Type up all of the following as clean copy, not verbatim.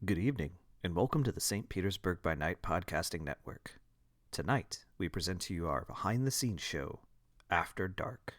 Good evening, and welcome to the St. Petersburg by Night podcasting network. Tonight, we present to you our behind-the-scenes show, After Dark.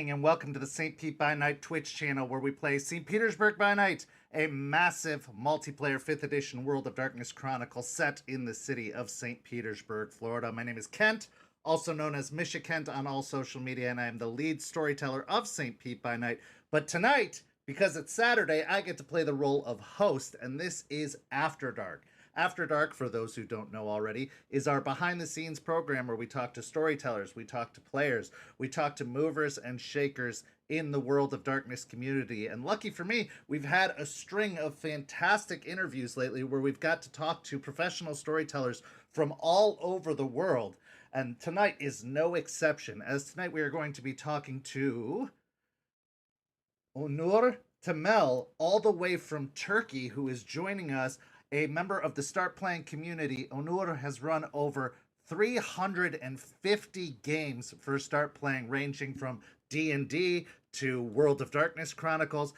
And welcome to the St. Pete by Night Twitch channel, where we play St. Petersburg by Night, a massive multiplayer 5th edition World of Darkness Chronicle set in the city of St. Petersburg, Florida. My name is Kent, also known as Misha Kent on all social media, and I am the lead storyteller of St. Pete by Night. But tonight, because it's Saturday, I get to play the role of host, and this is After Dark. After Dark, for those who don't know already, is our behind-the-scenes program where we talk to storytellers, we talk to players, we talk to movers and shakers in the World of Darkness community. And lucky for me, we've had a string of fantastic interviews lately where we've got to talk to professional storytellers from all over the world. And tonight is no exception, as tonight we are going to be talking to Onur Temel, all the way from Turkey, who is joining us. A member of the Start Playing community. Onur has run over 350 games for Start Playing, ranging from D&D to World of Darkness Chronicles.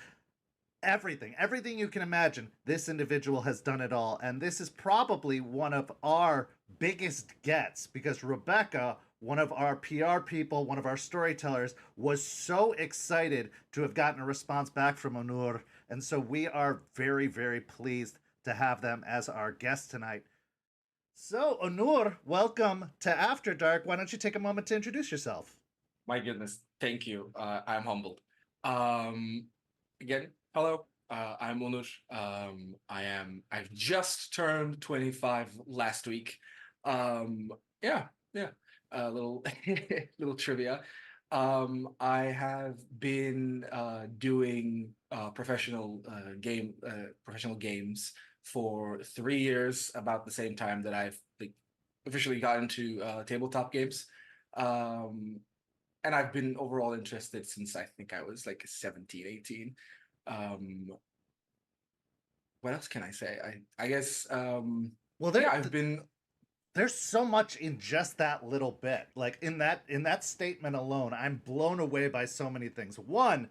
Everything you can imagine. This individual has done it all. And this is probably one of our biggest gets, because Rebecca, one of our PR people, one of our storytellers, was so excited to have gotten a response back from Onur. And so we are very, very pleased to have them as our guest tonight. So, Onur, welcome to After Dark. Why don't you take a moment to introduce yourself? My goodness, thank you. I'm humbled. Again, hello. I'm Onur. I've just turned 25 last week. A little little trivia. I have been doing professional games for 3 years, about the same time that I've officially got into tabletop games. And I've been overall interested since I think I was like 17, 18. What else can I say? I guess there's so much in just that little bit. Like in that statement alone, I'm blown away by so many things. One,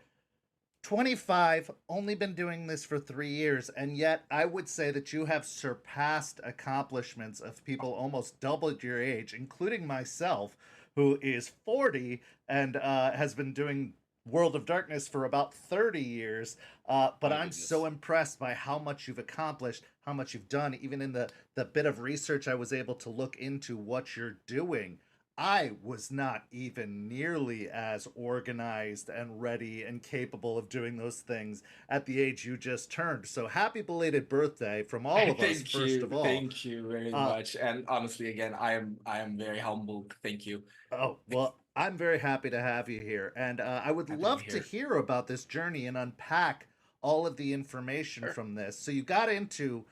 25, only been doing this for 3 years, and yet I would say that you have surpassed accomplishments of people almost doubled your age, including myself, who is 40 and has been doing World of Darkness for about 30 years. But I'm so impressed by how much you've accomplished, how much you've done. Even in the bit of research I was able to look into what you're doing, I was not even nearly as organized and ready and capable of doing those things at the age you just turned. So happy belated birthday from all of us, first of all. Thank you very much. And honestly, again, I am very humbled. Thank you. Oh, well, I'm very happy to have you here, and I would Happy to be love to here. hear about this journey and unpack all of the information Sure. from this. So you got into,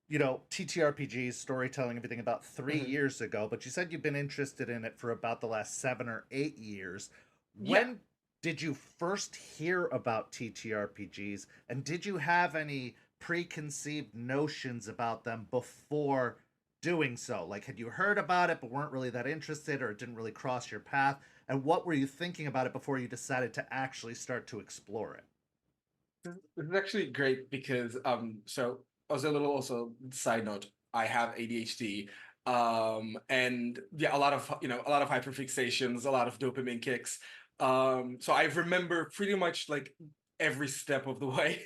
TTRPGs, storytelling, everything about three Hmm. years ago, but you said you've been interested in it for about the last 7 or 8 years. Yeah. When did you first hear about TTRPGs, and did you have any preconceived notions about them before doing so? Like, had you heard about it but weren't really that interested, or it didn't really cross your path? And what were you thinking about it before you decided to actually start to explore it? This is actually great because so as a little also side note, I have ADHD. And yeah, a lot of hyperfixations, a lot of dopamine kicks. So I remember pretty much like every step of the way.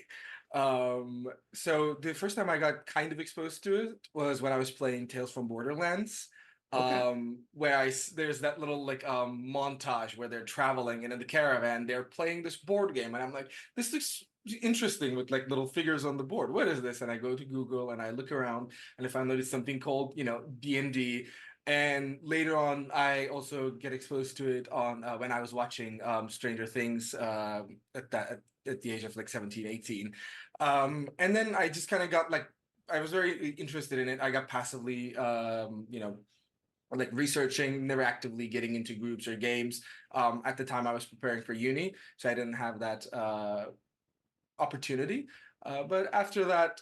So the first time I got kind of exposed to it was when I was playing Tales from Borderlands. Okay. Where there's that little like montage where they're traveling and in the caravan they're playing this board game, and I'm like, this looks interesting with like little figures on the board. What is this? And I go to Google and I look around, and I found that it's something called, D&D. And later on, I also get exposed to it on when I was watching Stranger Things at the age of like 17, 18. And then I just kind of got like, I was very interested in it. I got passively, like researching, never actively getting into groups or games. At the time, I was preparing for uni, so I didn't have that opportunity. But after that,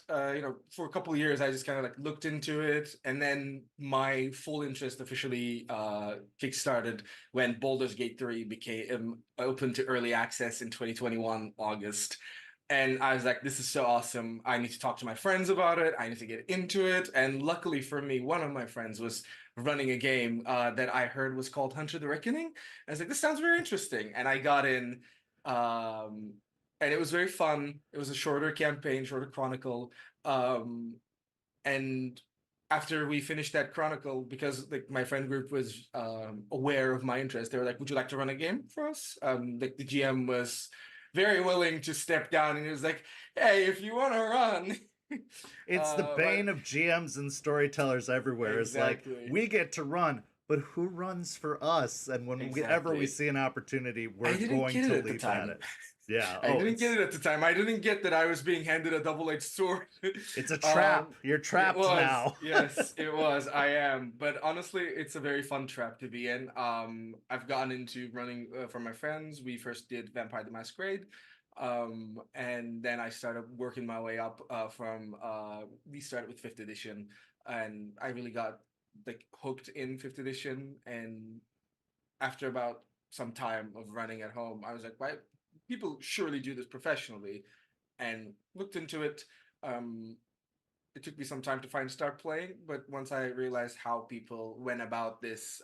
for a couple of years, I just kind of like looked into it, and then my full interest officially kickstarted when Baldur's Gate 3 became open to early access in 2021 August. And I was like, this is so awesome. I need to talk to my friends about it. I need to get into it. And luckily for me, one of my friends was running a game that I heard was called Hunter the Reckoning. I was like, this sounds very interesting. And I got in. Um, and it was very fun. It was a shorter campaign, shorter chronicle. Um, and after we finished that chronicle, because like my friend group was aware of my interest, they were like, "Would you like to run a game for us?" Like the GM was very willing to step down, and he was like, "Hey, if you want to run." It's the But bane of GMs and storytellers everywhere. Is like, exactly, we get to run, but who runs for us? And whenever we exactly. see an opportunity, I we're didn't going get to it at the leap at time. it. Yeah. I Oh, didn't get it's it at the time. I didn't get that I was being handed a double-edged sword. it's a um, trap. You're it trapped was, now. yes, it was. I am, but honestly, it's a very fun trap to be in. I've gotten into running for my friends. We first did Vampire the Masquerade, and then I started working my way up from. We started with fifth edition, and I really got like hooked in fifth edition, and after about some time of running at home, I was like, why people surely do this professionally, and looked into it. Um, it took me some time to find start playing, but once I realized how people went about this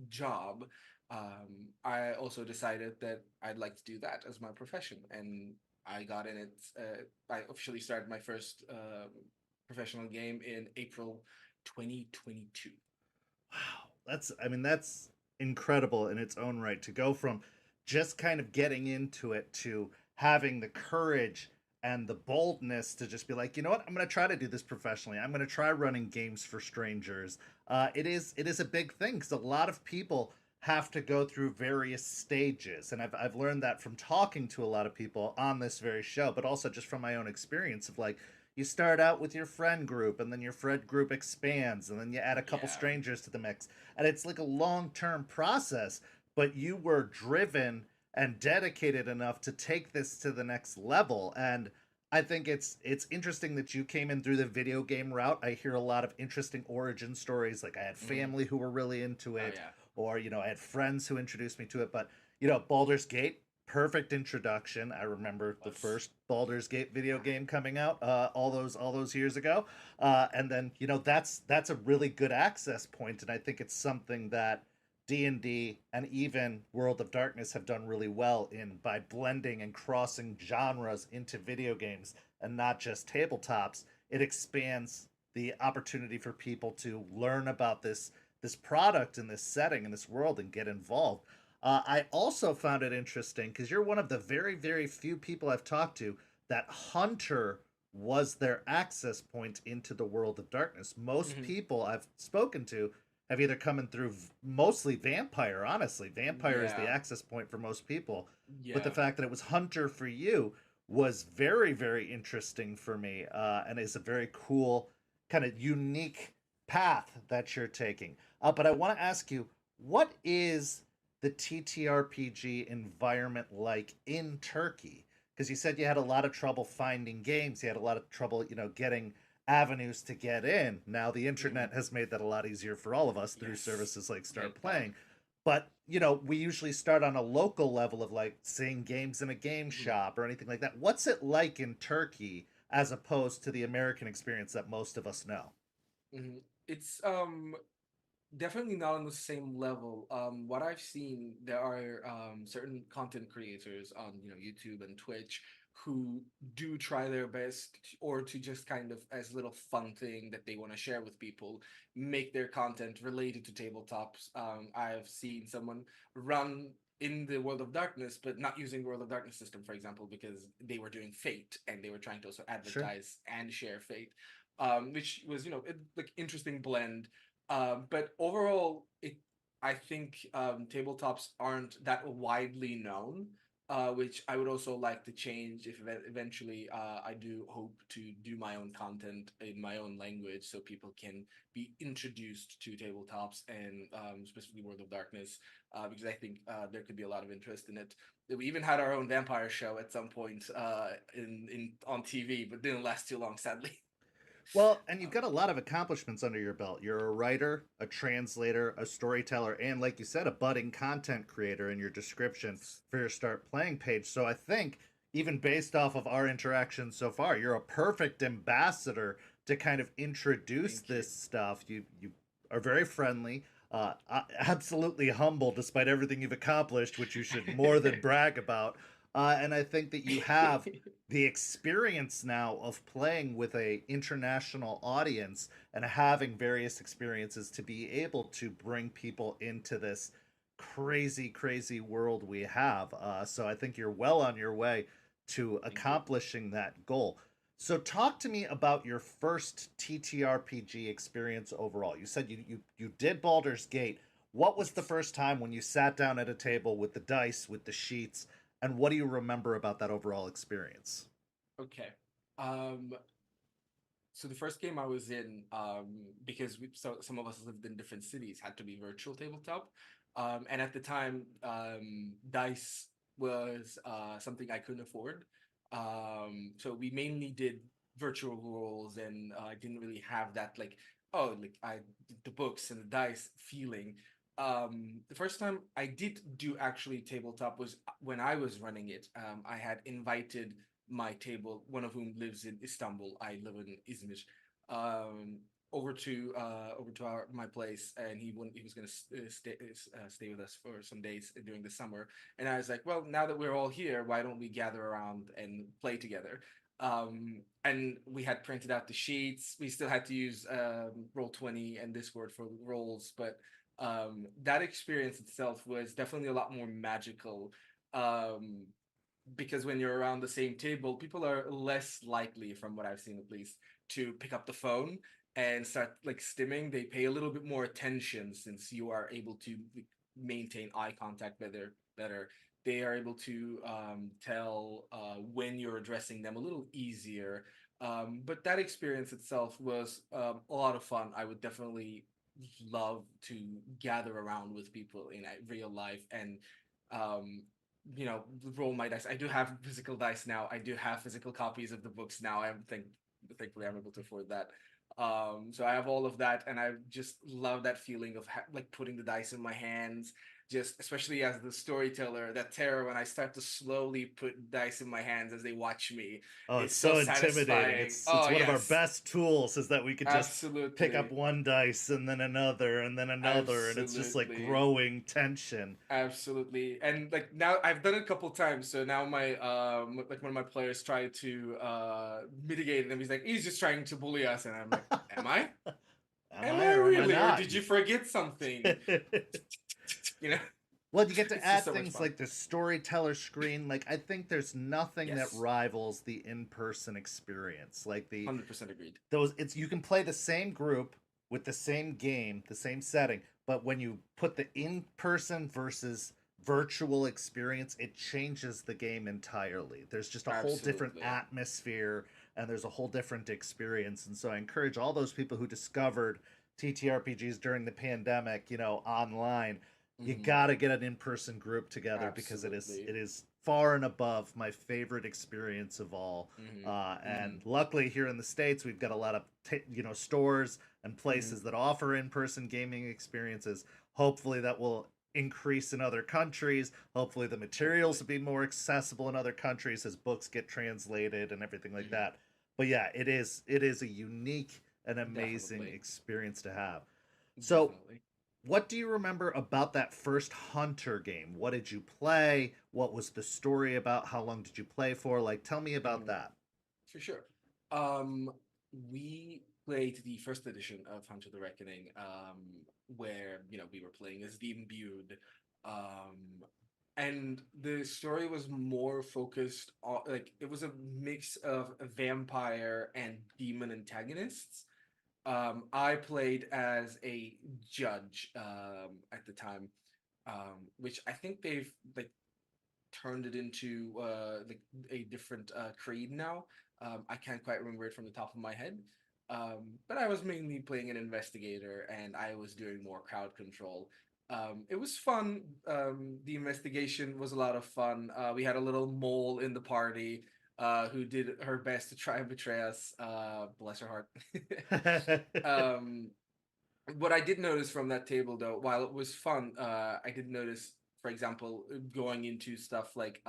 job, I also decided that I'd like to do that as my profession, and I got in it. I officially started my first professional game in April 2022. Wow, that's incredible in its own right to go from just kind of getting into it to having the courage and the boldness to just be like, you know what, I'm going to try to do this professionally. I'm going to try running games for strangers. It is a big thing because a lot of people have to go through various stages, and I've learned that from talking to a lot of people on this very show, but also just from my own experience of like, you start out with your friend group, and then your friend group expands, and then you add a couple Yeah. strangers to the mix, and it's like a long-term process, but you were driven and dedicated enough to take this to the next level. And I think it's interesting that you came in through the video game route. I hear a lot of interesting origin stories. Like, I had Hmm. family who were really into Oh it, yeah. or I had friends who introduced me to it. But Baldur's Gate, perfect introduction. I remember the Was. first Baldur's Gate video game coming out all those years ago, and then that's a really good access point, and I think it's something that D&D and even World of Darkness have done really well in, by blending and crossing genres into video games and not just tabletops. It expands the opportunity for people to learn about this product in this setting in this world and get involved. I also found it interesting because you're one of the very, very few people I've talked to that Hunter was their access point into the World of Darkness. Most Hmm. people I've spoken to have either come in through mostly Vampire, honestly. Vampire is the Yeah, access point for most people. But the yeah. fact that it was Hunter for you was very, very interesting for me, and is a very cool, kind of unique path that you're taking. But I want to ask you, what is the TTRPG environment like in Turkey? Because you said you had a lot of trouble finding games, you had a lot of trouble, getting avenues to get in. Now the Hmm. internet has made that a lot easier for all of us through Yes, services like Start hands down. Playing. But, we usually start on a local level of like seeing games in a game Mhm, shop or anything like that. What's it like in Turkey as opposed to the American experience that most of us know? mhm. It's definitely not on the same level. What I've seen, there are certain content creators on YouTube and Twitch who do try their best or to just kind of as a little fun thing that they want to share with people, make their content related to tabletops. I've seen someone run in the World of Darkness, but not using the World of Darkness system, for example, because they were doing Fate and they were trying to also Sure. advertise and share Fate, which was like interesting blend, but overall, I think tabletops aren't that widely known, which I would also like to change if eventually I do hope to do my own content in my own language so people can be introduced to tabletops and specifically World of Darkness, because I think there could be a lot of interest in it. We even had our own vampire show at some point in on TV, but didn't last too long, sadly. Well, and you've got a lot of accomplishments under your belt. You're a writer, a translator, a storyteller, and like you said, a budding content creator in your description for your Start Playing page. So I think, even based off of our interaction so far, you're a perfect ambassador to kind of introduce Thank you. this stuff. You are very friendly, absolutely humble despite everything you've accomplished, which you should more than brag about. And I think that you have the experience now of playing with a international audience and having various experiences to be able to bring people into this crazy world we have. So I think you're well on your way to Thank you. accomplishing that goal. So talk to me about your first TTRPG experience overall. You said you did Baldur's Gate. What was the Yes. first time when you sat down at a table with the dice, with the sheets, and what do you remember about that overall experience? Okay. Um, so the first game I was in, because some of us lived in different cities, had to be virtual tabletop. And at the time, dice was something I couldn't afford. So we mainly did virtual roles, and I didn't really have that like, oh, like the books and the dice feeling. The first time I did do actually tabletop was when I was running it. I had invited my table, one of whom lives in Istanbul. I live in Izmir. Um, over to my place, and he was gonna stay with us for some days during the summer. And I was like, well, now that we're all here, why don't we gather around and play together? And we had printed out the sheets. We still had to use Roll20 and Discord for roles, but that experience itself was definitely a lot more magical. Um, because when you're around the same table, people are less likely, from what I've seen at least, to pick up the phone and start like stimming. They pay a little bit more attention since you are able to maintain eye contact better. They are able to tell when you're addressing them a little easier. But that experience itself was a lot of fun. I would definitely love to gather around with people in real life and um, roll my dice. I do have physical dice now. I do have physical copies of the books now. Thankfully I'm able to afford that. So I have all of that, and I just love that feeling of like putting the dice in my hands. Just especially as the storyteller, that terror when I start to slowly put dice in my hands as they watch me. Oh, it's It's so so intimidating. satisfying. It's Oh one of our yes, best tools is that we could just pick up absolutely, one dice and then another, and it's just like absolutely. growing tension. Absolutely. And like now I've done it a couple times. So now my like one of my players tried to mitigate it and he's like, he's just trying to bully us. And I'm like, am I? Am Am I I or am I really? Or not? did you forget something? You know, Well, you get to it's just add so much things fun. like the storyteller screen. Like, I think there's nothing that Yes. rivals the in-person experience. Like the 100% agreed. those it's you can play the same group with the same game, the same setting, but when you put the in-person versus virtual experience, it changes the game entirely. There's just a whole different Absolutely. atmosphere and there's a whole different experience. And so I encourage all those people who discovered TTRPGs during the pandemic, online, you Hmm. got to get an in-person group together because it is Absolutely. it is far and above my favorite experience of all. Hmm. And Hmm. luckily here in the States, we've got a lot of stores and Hmm. places that offer in-person gaming experiences. Hopefully that will increase in other countries. Hopefully the materials Hopefully. will be more accessible in other countries as books get translated and everything like Hmm. that. But yeah, it is a unique and amazing Definitely. experience to have. So Definitely. what do you remember about that first Hunter game? What did you play? What was the story about? How long did you play for? Like, tell me about Hmm. that. For sure. Um, we played the first edition of Hunter the Reckoning, where we were playing as the imbued, um, and the story was more focused on like it was a mix of vampire and demon antagonists. I played as a judge at the time, which I think they've like turned it into like a different creed now. I can't quite remember it from the top of my head. But I was mainly playing an investigator and I was doing more crowd control. It was fun. The investigation was a lot of fun. We had a little mole in the party who did her best to try and betray us. Bless her heart. um, what I did notice from that table, though, while it was fun, I did notice, for example, going into stuff like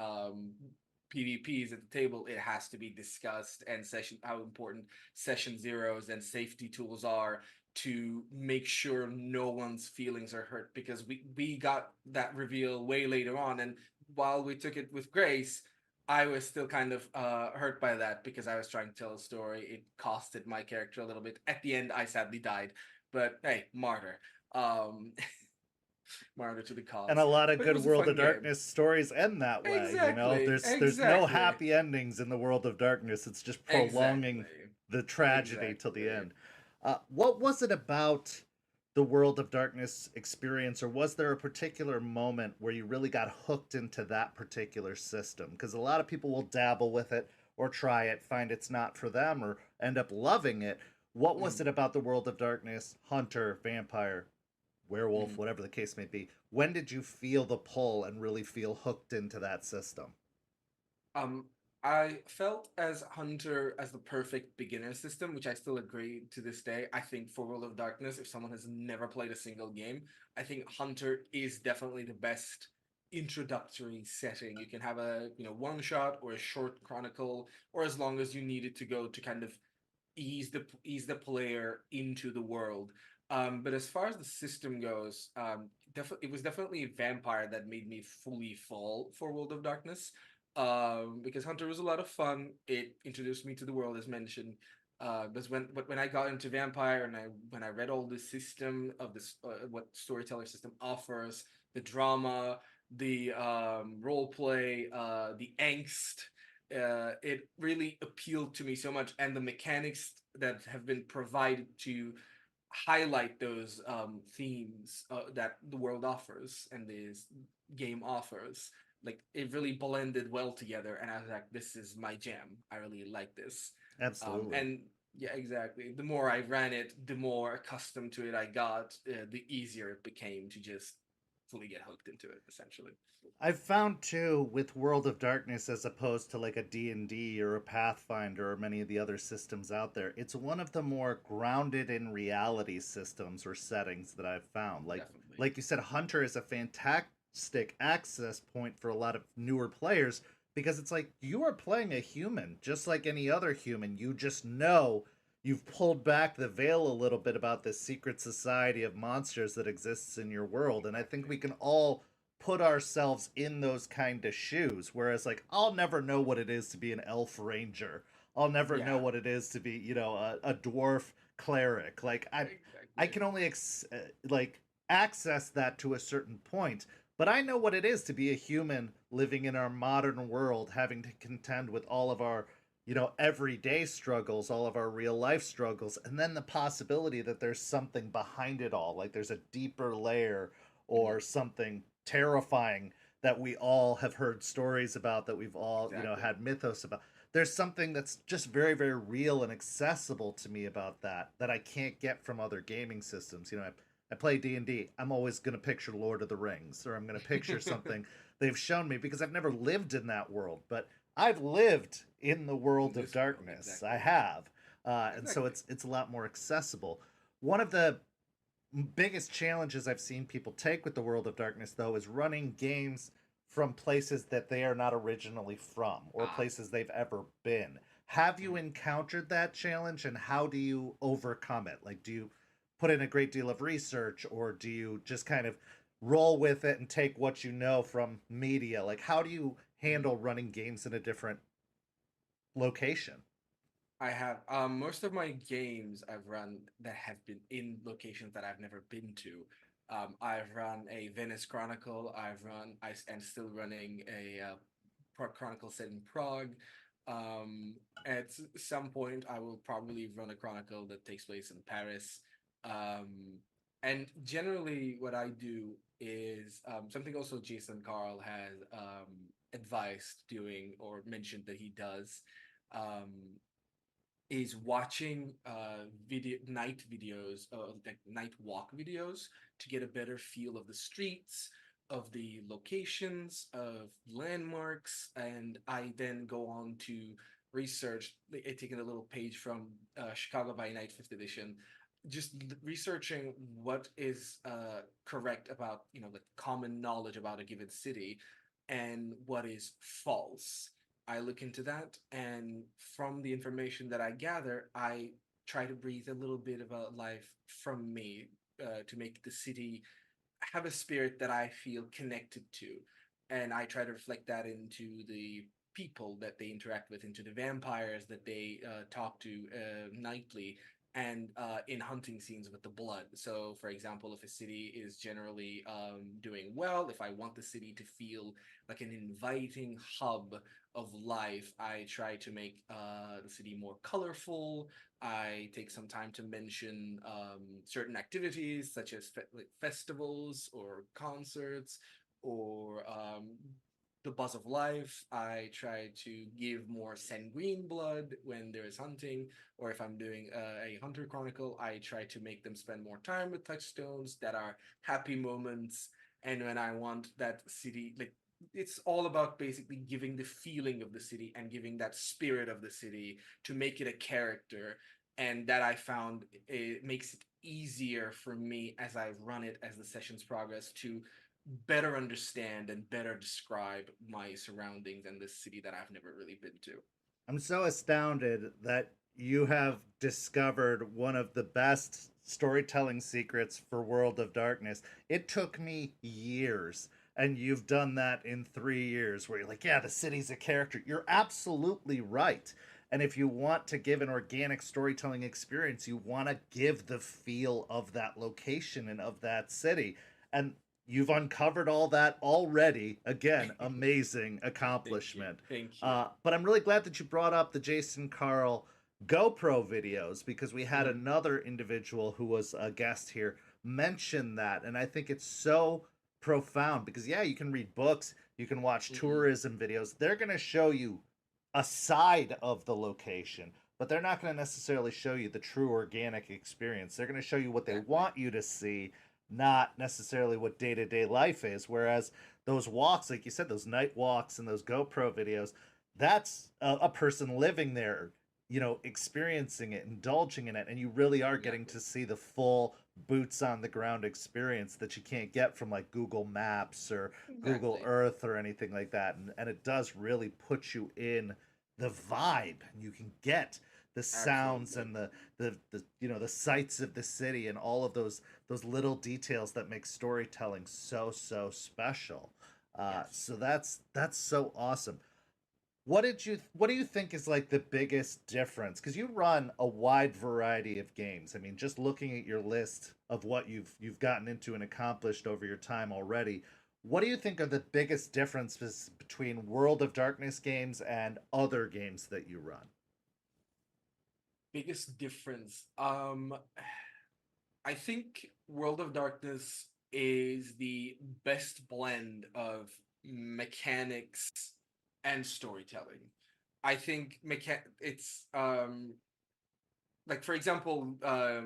PvPs at the table, it has to be discussed and how important session zeros and safety tools are to make sure no one's feelings are hurt because we got that reveal way later on, and while we took it with grace. I was still kind of hurt by that because I was trying to tell a story. It costed my character a little bit. At the end, I sadly died, but hey, martyr. Um, martyr to the And cause. a lot of But it good was a World fun of game. Darkness stories end that way. Exactly, There's no exactly, happy endings in the World of Darkness. It's just prolonging exactly, the tragedy till the exactly. end. What was it about the World of Darkness experience, or was there a particular moment where you really got hooked into that particular system? Because a lot of people will dabble with it or try it, find it's not for them, or end up loving it. What was Mhm, it about the World of Darkness, Hunter, Vampire, werewolf, mhm. whatever the case may be? When did you feel the pull and really feel hooked into that system? Um, I felt as Hunter as the perfect beginner system, which I still agree to this day. I think for World of Darkness, if someone has never played a single game, I think Hunter is definitely the best introductory setting. You can have a one shot or a short chronicle, or as long as you need it to go to kind of ease the player into the world. But as far as the system goes, it was definitely Vampire that made me fully fall for World of Darkness. Because Hunter was a lot of fun. It introduced me to the world, as mentioned. But when I got into Vampire and when I read all the system of this, what Storyteller system offers, the drama, the role play, the angst, it really appealed to me so much, and the mechanics that have been provided to highlight those themes that the world offers and this game offers, like it really blended well together, and I was like, this is my jam. I really like this. Absolutely. And yeah, exactly, the more I ran it, the more accustomed to it I got, the easier it became to just fully get hooked into it, essentially. I've found too with World of Darkness as opposed to like a D&D or a Pathfinder or many of the other systems out there, it's one of the more grounded in reality systems or settings that I've found. Definitely. Like you said, Hunter is a fantastic access point for a lot of newer players because it's like you are playing a human just like any other human. You just know you've pulled back the veil a little bit about this secret society of monsters that exists in your world, and I think Exactly. we can all put ourselves in those kind of shoes. Whereas, like, I'll never know what it is to be an elf ranger. I'll never know Yeah. what it is to be, a dwarf cleric. Like, I Exactly. can only like access that to a certain point. But I know what it is to be a human living in our modern world, having to contend with all of our, everyday struggles, all of our real life struggles, and then the possibility that there's something behind it all, like there's a deeper layer Mhm. or something terrifying that we all have heard stories about, that we've all, Exactly. had mythos about. There's something that's just very, very real and accessible to me about that I can't get from other gaming systems. I play D&D. I'm always going to picture Lord of the Rings, or I'm going to picture something they've shown me, because I've never lived in that world. But I've lived in the In world of this world, darkness. I exactly. have, and so Exactly. it's a lot more accessible. One of the biggest challenges I've seen people take with the world of darkness, though, is running games from places that they are not originally from, or Ah. places they've ever been. Have you Mhm. encountered that challenge, and how do you overcome it? Like, do you put in a great deal of research, or do you just kind of roll with it and take what you know from media? Like, how do you Mhm. handle running games in a different location? I have most of my games I've run that have been in locations that I've never been to. I've run a Venice Chronicle. I am still running a Prague Chronicle set in Prague. At some point, I will probably run a chronicle that takes place in Paris. Um, and generally, what I do is something also Jason Carl has advised doing or mentioned that he does. Um, is watching night videos, like night walk videos, to get a better feel of the streets, of the locations, of landmarks, and I then go on to research, taking a little page from Chicago by Night Fifth Edition, just researching what is correct about the common knowledge about a given city, and what is false. I look into that, and from the information that I gather, I try to breathe a little bit of a life from me, to make the city have a spirit that I feel connected to. And I try to reflect that into the people that they interact with, into the vampires that they talk to nightly, and in hunting scenes with the blood. So, for example, if a city is generally doing well, if I want the city to feel like an inviting hub of life, I try to make the city more colorful. I take some time to mention certain activities such as like festivals or concerts, or the buzz of life. I try to give more sanguine blood when there is hunting, or if I'm doing a hunter chronicle, I try to make them spend more time with touchstones that are happy moments. And when I want that city, like, it's all about basically giving the feeling of the city and giving that spirit of the city to make it a character. And that I found it makes it easier for me as I run it, as the sessions progress, to better understand and better describe my surroundings and this city that I've never really been to. I'm so astounded that you have discovered one of the best storytelling secrets for World of Darkness. It took me years, and you've done that in 3 years, where you're like, yeah, the city's a character. You're absolutely right. And if you want to give an organic storytelling experience, you want to give the feel of that location and of that city. And you've uncovered all that already. Again, amazing Thank you. accomplishment. Thank you. But I'm really glad that you brought up the Jason Carl GoPro videos, because we had Mhm. another individual who was a guest here mention that. And I think it's so profound, because, yeah, you can read books, you can watch Mhm. tourism videos. They're going to show you a side of the location, but they're not going to necessarily show you the true organic experience. They're going to show you what they Exactly. want you to see, not necessarily what day to day life is. Whereas those walks, like you said, those night walks and those GoPro videos, that's a person living there, experiencing it, indulging in it, and you really are getting Exactly. to see the full boots on the ground experience that you can't get from like Google Maps or Google Exactly. Earth or anything like that. And it does really put you in the vibe, and you can get the sounds Absolutely. and the sights of the city, and all of those little details that make storytelling so special. Yes. So that's so awesome. What do you think is like the biggest difference? Because you run a wide variety of games. I mean, just looking at your list of what you've gotten into and accomplished over your time already, what do you think are the biggest differences between World of Darkness games and other games that you run? Biggest difference. I think World of Darkness is the best blend of mechanics and storytelling. I think it's like, for example, a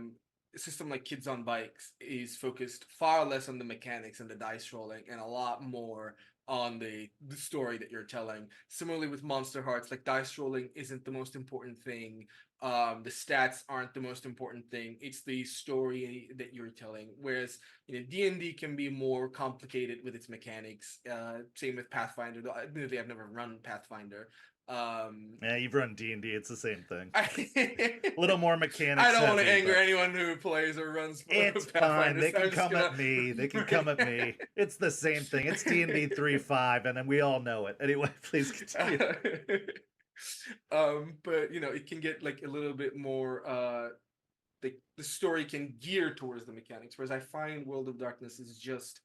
system like Kids on Bikes is focused far less on the mechanics and the dice rolling and a lot more on the story that you're telling. Similarly with Monster Hearts, like, dice rolling isn't the most important thing. The stats aren't the most important thing. It's the story that you're telling. Whereas, D&D can be more complicated with its mechanics. Same with Pathfinder. Though admittedly, I've never run Pathfinder. Yeah, you've run D&D. It's the same thing. I, A little more mechanics. I don't want to heavy, anger but anyone who plays or runs it's fine. Pathfinder. They So can I'm just come gonna. at me. They can come at me. It's the same thing. It's D&D 3.5, and then we all know it. Anyway, please continue. But it can get like a little bit more. The story can gear towards the mechanics, whereas I find World of Darkness is just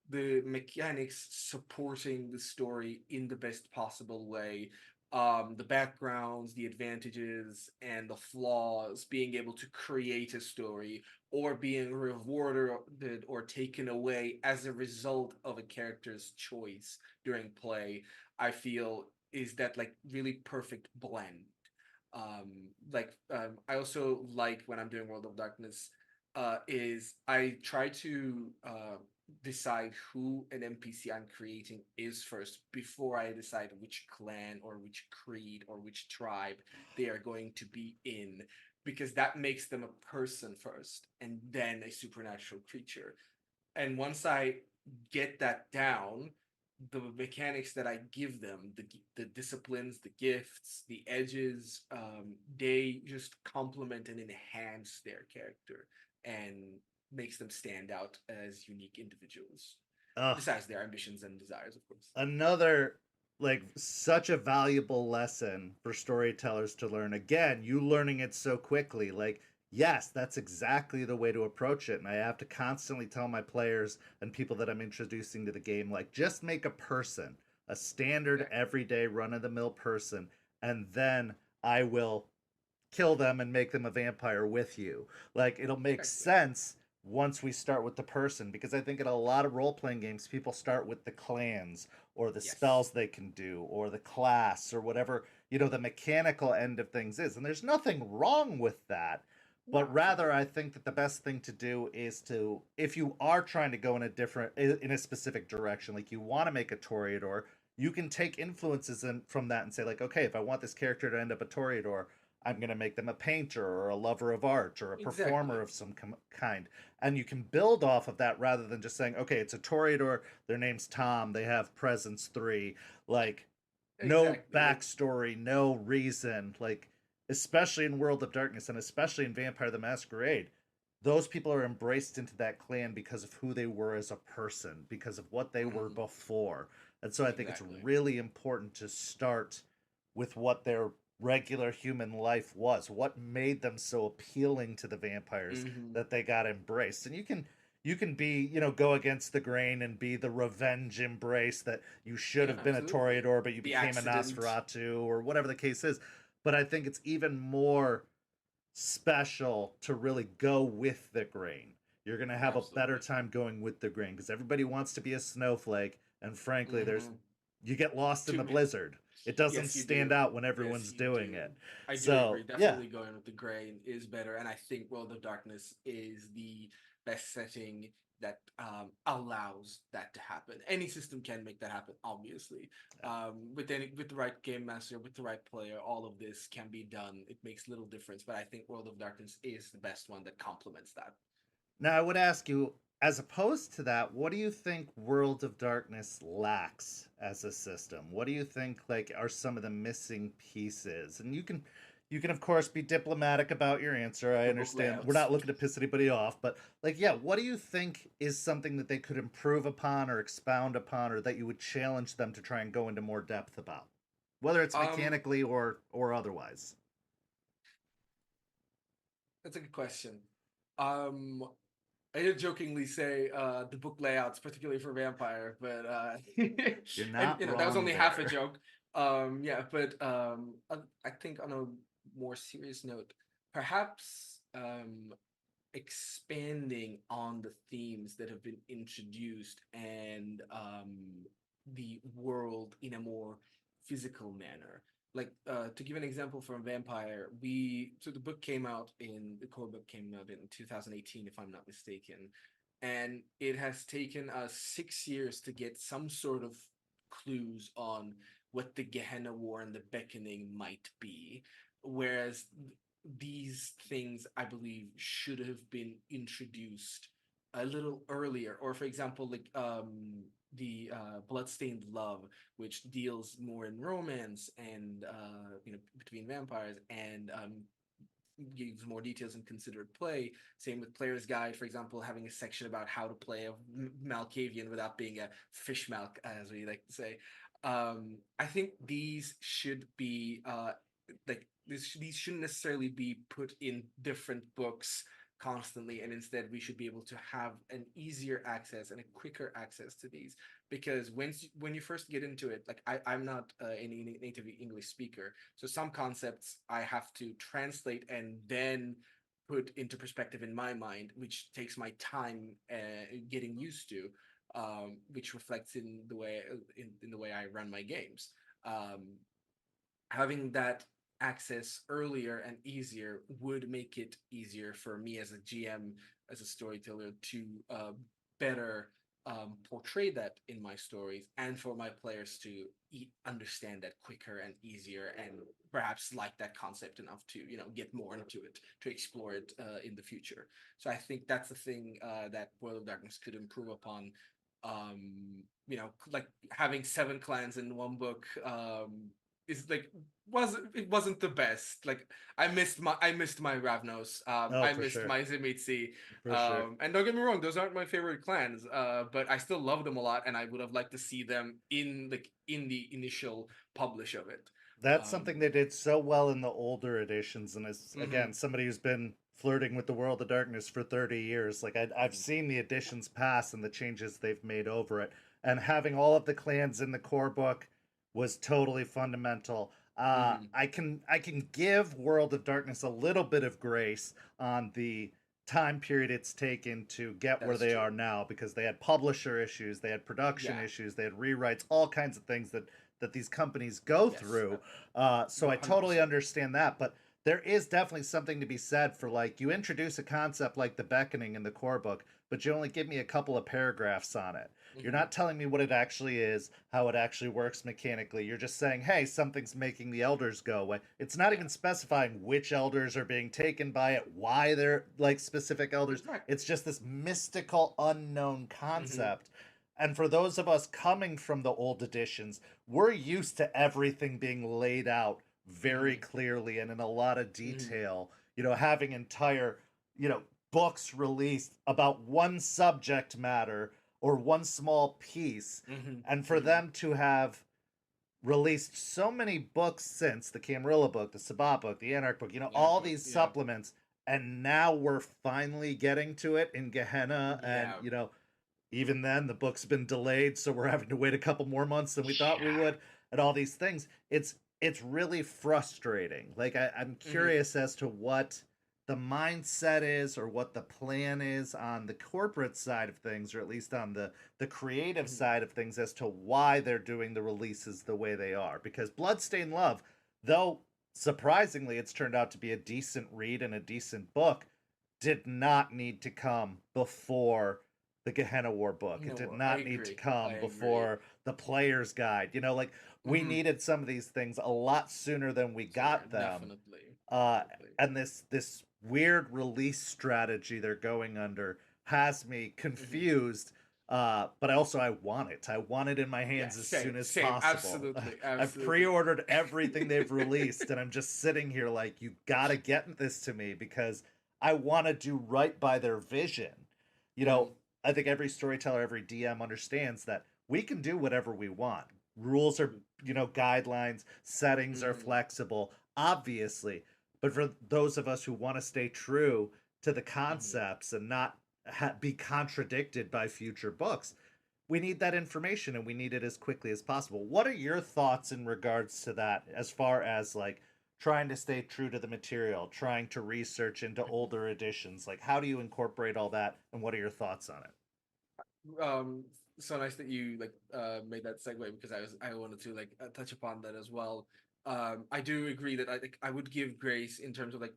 the mechanics supporting the story in the best possible way. The backgrounds, the advantages, and the flaws, being able to create a story or being rewarded or taken away as a result of a character's choice during play, I feel is that, like, really perfect blend. I also like, when I'm doing World of Darkness, is I try to decide who an NPC I'm creating is first before I decide which clan or which creed or which tribe they are going to be in, because that makes them a person first and then a supernatural creature. And once I get that down, the mechanics that I give them, the disciplines, the gifts, the edges, they just complement and enhance their character and makes them stand out as unique individuals. Ugh, Besides their ambitions and desires, of course. another, like, such a valuable lesson for storytellers to learn. Again, you learning it so quickly. Like, yes, that's exactly the way to approach it. And I have to constantly tell my players and people that I'm introducing to the game, like, just make a person, a standard, Exactly. everyday, run of the mill person, and then I will kill them and make them a vampire with you. Like, it'll make Exactly. sense once we start with the person, because I think in a lot of role playing games people start with the clans or the Yes. spells they can do or the class or whatever, the mechanical end of things is. And there's nothing wrong with that. No, But rather, absolutely. I think that the best thing to do is to, if you are trying to go in a specific direction, like you want to make a Toreador, you can take influences from that and say, like, okay, if I want this character to end up a Toreador, I'm going to make them a painter or a lover of art or a performer Exactly. of some kind. And you can build off of that rather than just saying, okay, it's a Toreador, their name's Tom, they have presence 3. Like, no Exactly. Like, backstory, no reason. Like, especially in World of Darkness and especially in Vampire the Masquerade, those people are embraced into that clan because of who they were as a person, because of what they were mhm, before. And so I think it's exactly. really important to start with what their regular human life was, what made them so appealing to the vampires Hmm. that they got embraced. And you can be, go against the grain and be the revenge embrace that you should Yeah, have been a absolutely. Toreador, but you The became a accident. Nosferatu or whatever the case is. But I think it's even more special to really go with the grain. You're going to have a better Absolutely. time going with the grain because everybody wants to be a snowflake. And frankly, Hmm. you get lost in To the me, blizzard. It doesn't yes, you stand do. out when Yes, everyone's you doing do. it. I do agree. So, yeah. Definitely going with the grain is better, and I think World of Darkness is the best setting that allows that to happen. Any system can make that happen, obviously. With the right game master, with the right player, all of this can be done. It makes little difference, but I think World of Darkness is the best one that complements that. Now, I would ask you, as opposed to that, what do you think World of Darkness lacks as a system? What do you think, like, are some of the missing pieces? And you can of course be diplomatic about your answer. I The book understand we're layouts. not looking to piss anybody off, but, like, yeah, what do you think is something that they could improve upon or expound upon, or that you would challenge them to try and go into more depth about, whether it's Um, mechanically or otherwise? that's a good question. Um, I did jokingly say the book layouts, particularly for Vampire, but You're and not that was wrong only half a there. joke. Yeah, but I think on a more serious note, perhaps expanding on the themes that have been introduced and the world in a more physical manner. Like to give an example from Vampire, the book came out in the core book came out in 2018, if I'm not mistaken, and it has taken us 6 years to get some sort of clues on what the Gehenna War and the Beckoning might be, whereas these things I believe should have been introduced a little earlier. Or for example, like the Bloodstained Love, which deals more in romance and between vampires and gives more details in considered play. Same with Player's Guide, for example, having a section about how to play a Malkavian without being a fish malk, as we like to say. I think these should be these shouldn't necessarily be put in different books constantly, and instead we should be able to have an easier access and a quicker access to these, because when you first get into it, like I'm not any native English speaker, so some concepts I have to translate and then put into perspective in my mind, which takes my time getting used to, which reflects in the way in the way I run my games. um, Having that access earlier and easier would make it easier for me as a GM, as a storyteller, to better portray that in my stories, and for my players to understand that quicker and easier, and perhaps like that concept enough to get more into it, to explore it in the future. So I think that's the thing that World of Darkness could improve upon. Like having 7 clans in one book is like wasn't the best. Like I missed my Ravnos. Oh, I for missed sure. my Zimitsi. For sure. And don't get me wrong, those aren't my favorite clans. But I still love them a lot, and I would have liked to see them in the initial publish of it. That's Um, something they did so well in the older editions, and as mhm, again somebody who's been flirting with the World of Darkness for 30 years, like I've mhm. seen the editions pass and the changes they've made over it, and having all of the clans in the core book was totally fundamental. Mhm. I can give World of Darkness a little bit of grace on the time period it's taken to get That where is they true. are now, because they had publisher issues, they had production Yeah. issues, they had rewrites, all kinds of things that these companies go Yes. through. So No, I totally 100%. understand that, but there is definitely something to be said for, like, you introduce a concept like the beckoning in the core book, but you only give me a couple of paragraphs on it. You're Hmm. not telling me what it actually is, how it actually works mechanically. You're just saying, hey, something's making the elders go away. It's not Yeah. even specifying which elders are being taken by it, why they're like specific elders. Exactly. It's just this mystical, unknown Hmm. concept. And for those of us coming from the old editions, we're used to everything being laid out very Hmm. clearly and in a lot of Hmm. detail, having entire, books released about one subject matter or one small piece. Hmm. And for Hmm. them to have released so many books since the Camarilla book, the Sabat book, the Anarch book, Yeah. all these Yeah. supplements, and now we're finally getting to it in Gehenna. And, Yeah. even then the book's been delayed, so we're having to wait a couple more months than we thought we Yeah. would, and all these things. It's really frustrating. Like, I'm Hmm. curious as to what the mindset is, or what the plan is on the corporate side of things, or at least on the creative Hmm. side of things, as to why they're doing the releases the way they are. Because Bloodstained Love, though surprisingly it's turned out to be a decent read and a decent book, did not need to come before the Gehenna War book. It did I not need to agree. I come agree. before the player's guide. Like, we Hmm. needed some of these things a lot sooner than we Sooner, got them. definitely, Uh, definitely. and this weird release strategy they're going under has me Hmm. confused. But also I want it. I want it in my Yeah, hands as same, soon as same, possible. absolutely, I've absolutely. pre-ordered everything they've released, and I'm just sitting here like, you gotta get this to me, because I want to do right by their vision. You know, Hmm. I think every storyteller, every DM understands that we can do whatever we want. Rules are, guidelines, settings are Hmm. flexible, obviously. But for those of us who want to stay true to the Hmm. concepts and not be contradicted by future books, we need that information, and we need it as quickly as possible. What are your thoughts in regards to that, as far as, like, trying to stay true to the material, trying to research into older editions? Like, how do you incorporate all that, and what are your thoughts on it? So nice that you like made that segue, because I wanted to like touch upon that as well. I do agree that I would give grace in terms of like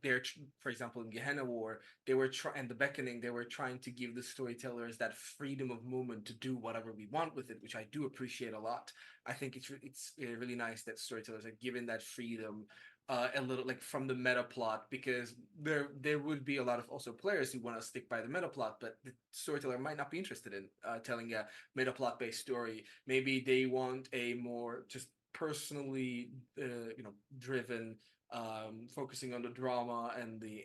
for example, in Gehenna War, they were and the Beckoning, they were trying to give the storytellers that freedom of movement to do whatever we want with it, which I do appreciate a lot. I think it's really nice that storytellers are given that freedom, a little like from the meta plot, because there would be a lot of also players who want to stick by the meta plot, but the storyteller might not be interested in telling a meta plot based story. Maybe they want a more just personally driven, focusing on the drama and the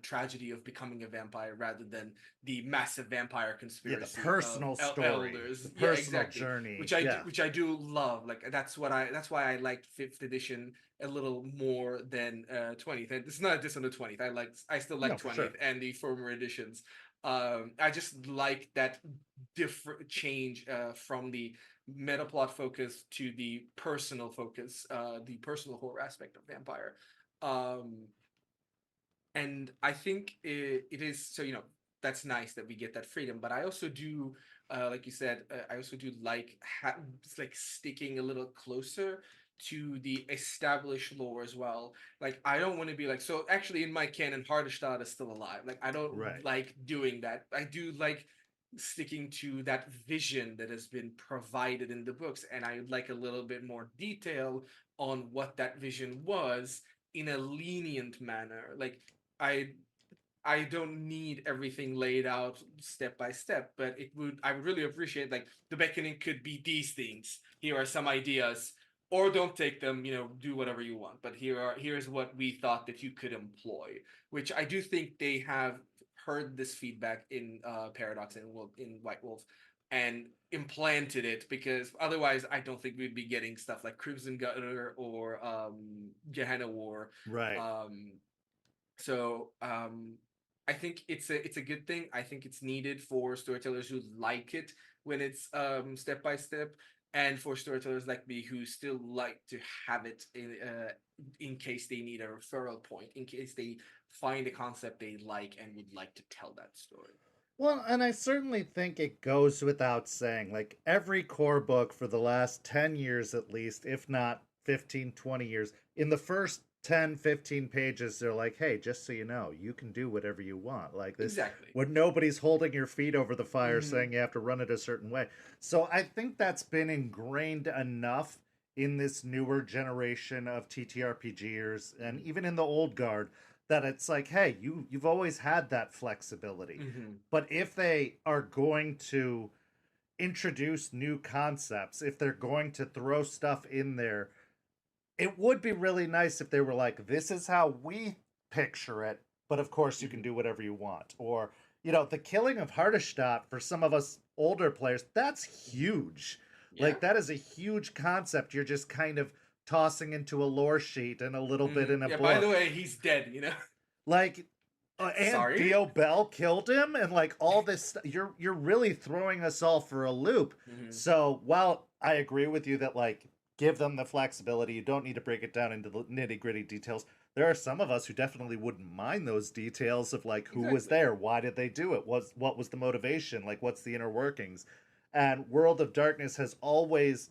tragedy of becoming a vampire, rather than the massive vampire Yeah, the conspiracy of personal story, elders. the Yeah, personal exactly. journey. Which Yeah. which I do love. Like that's why I liked fifth edition a little more than 20th. And it's not just on the 20th. I still like No, for sure. 20th and the former editions. I just like that different change from the meta plot focus to the personal focus, the personal horror aspect of vampire. Um, and I think it is so, that's nice that we get that freedom, but I also do, like you said, I also do like like sticking a little closer to the established lore as well. Like I don't want to be like, so actually in my canon Hardestad is still alive. Like I don't Right. like doing that. I do like sticking to that vision that has been provided in the books, and I would like a little bit more detail on what that vision was in a lenient manner. Like I I don't need everything laid out step by step, but I would really appreciate like the beckoning could be these things. Here are some ideas, or don't take them, do whatever you want. But here's what we thought that you could employ, which I do think they have heard this feedback in Paradox and in White Wolf and implanted it, because otherwise I don't think we'd be getting stuff like Crimson Gutter or Gehenna War. Right. Um, so I think it's a good thing. I think it's needed for storytellers who like it when it's step by step, and for storytellers like me who still like to have it in case they need a referral point, in case they find a concept they like and would like to tell that story. Well, and I certainly think it goes without saying, like every core book for the last 10 years at least, if not 15, 20 years, in the first 10, 15 pages, they're like, hey, just so you know, you can do whatever you want. Like this, Exactly. when nobody's holding your feet over the fire Mm-hmm. saying you have to run it a certain way. So I think that's been ingrained enough in this newer generation of TTRPGers and even in the old guard that it's like, hey, you've always had that flexibility. Mm-hmm. But if they are going to introduce new concepts, if they're going to throw stuff in there, it would be really nice if they were like, this is how we picture it, but of course you can Mm-hmm. do whatever you want. Or, the killing of Hardestadt for some of us older players, that's huge. Yeah. Like, that is a huge concept. You're just kind of tossing into a lore sheet and a little bit in Mm-hmm. a Yeah. By the book. way, he's dead. Like, and Sorry. Theo Bell killed him, and like all this, you're really throwing us all for a loop. Mm-hmm. So while I agree with you that like give them the flexibility, you don't need to break it down into the nitty gritty details. There are some of us who definitely wouldn't mind those details of like who was Exactly. there, why did they do it, what was the motivation, like what's the inner workings. And World of Darkness has always,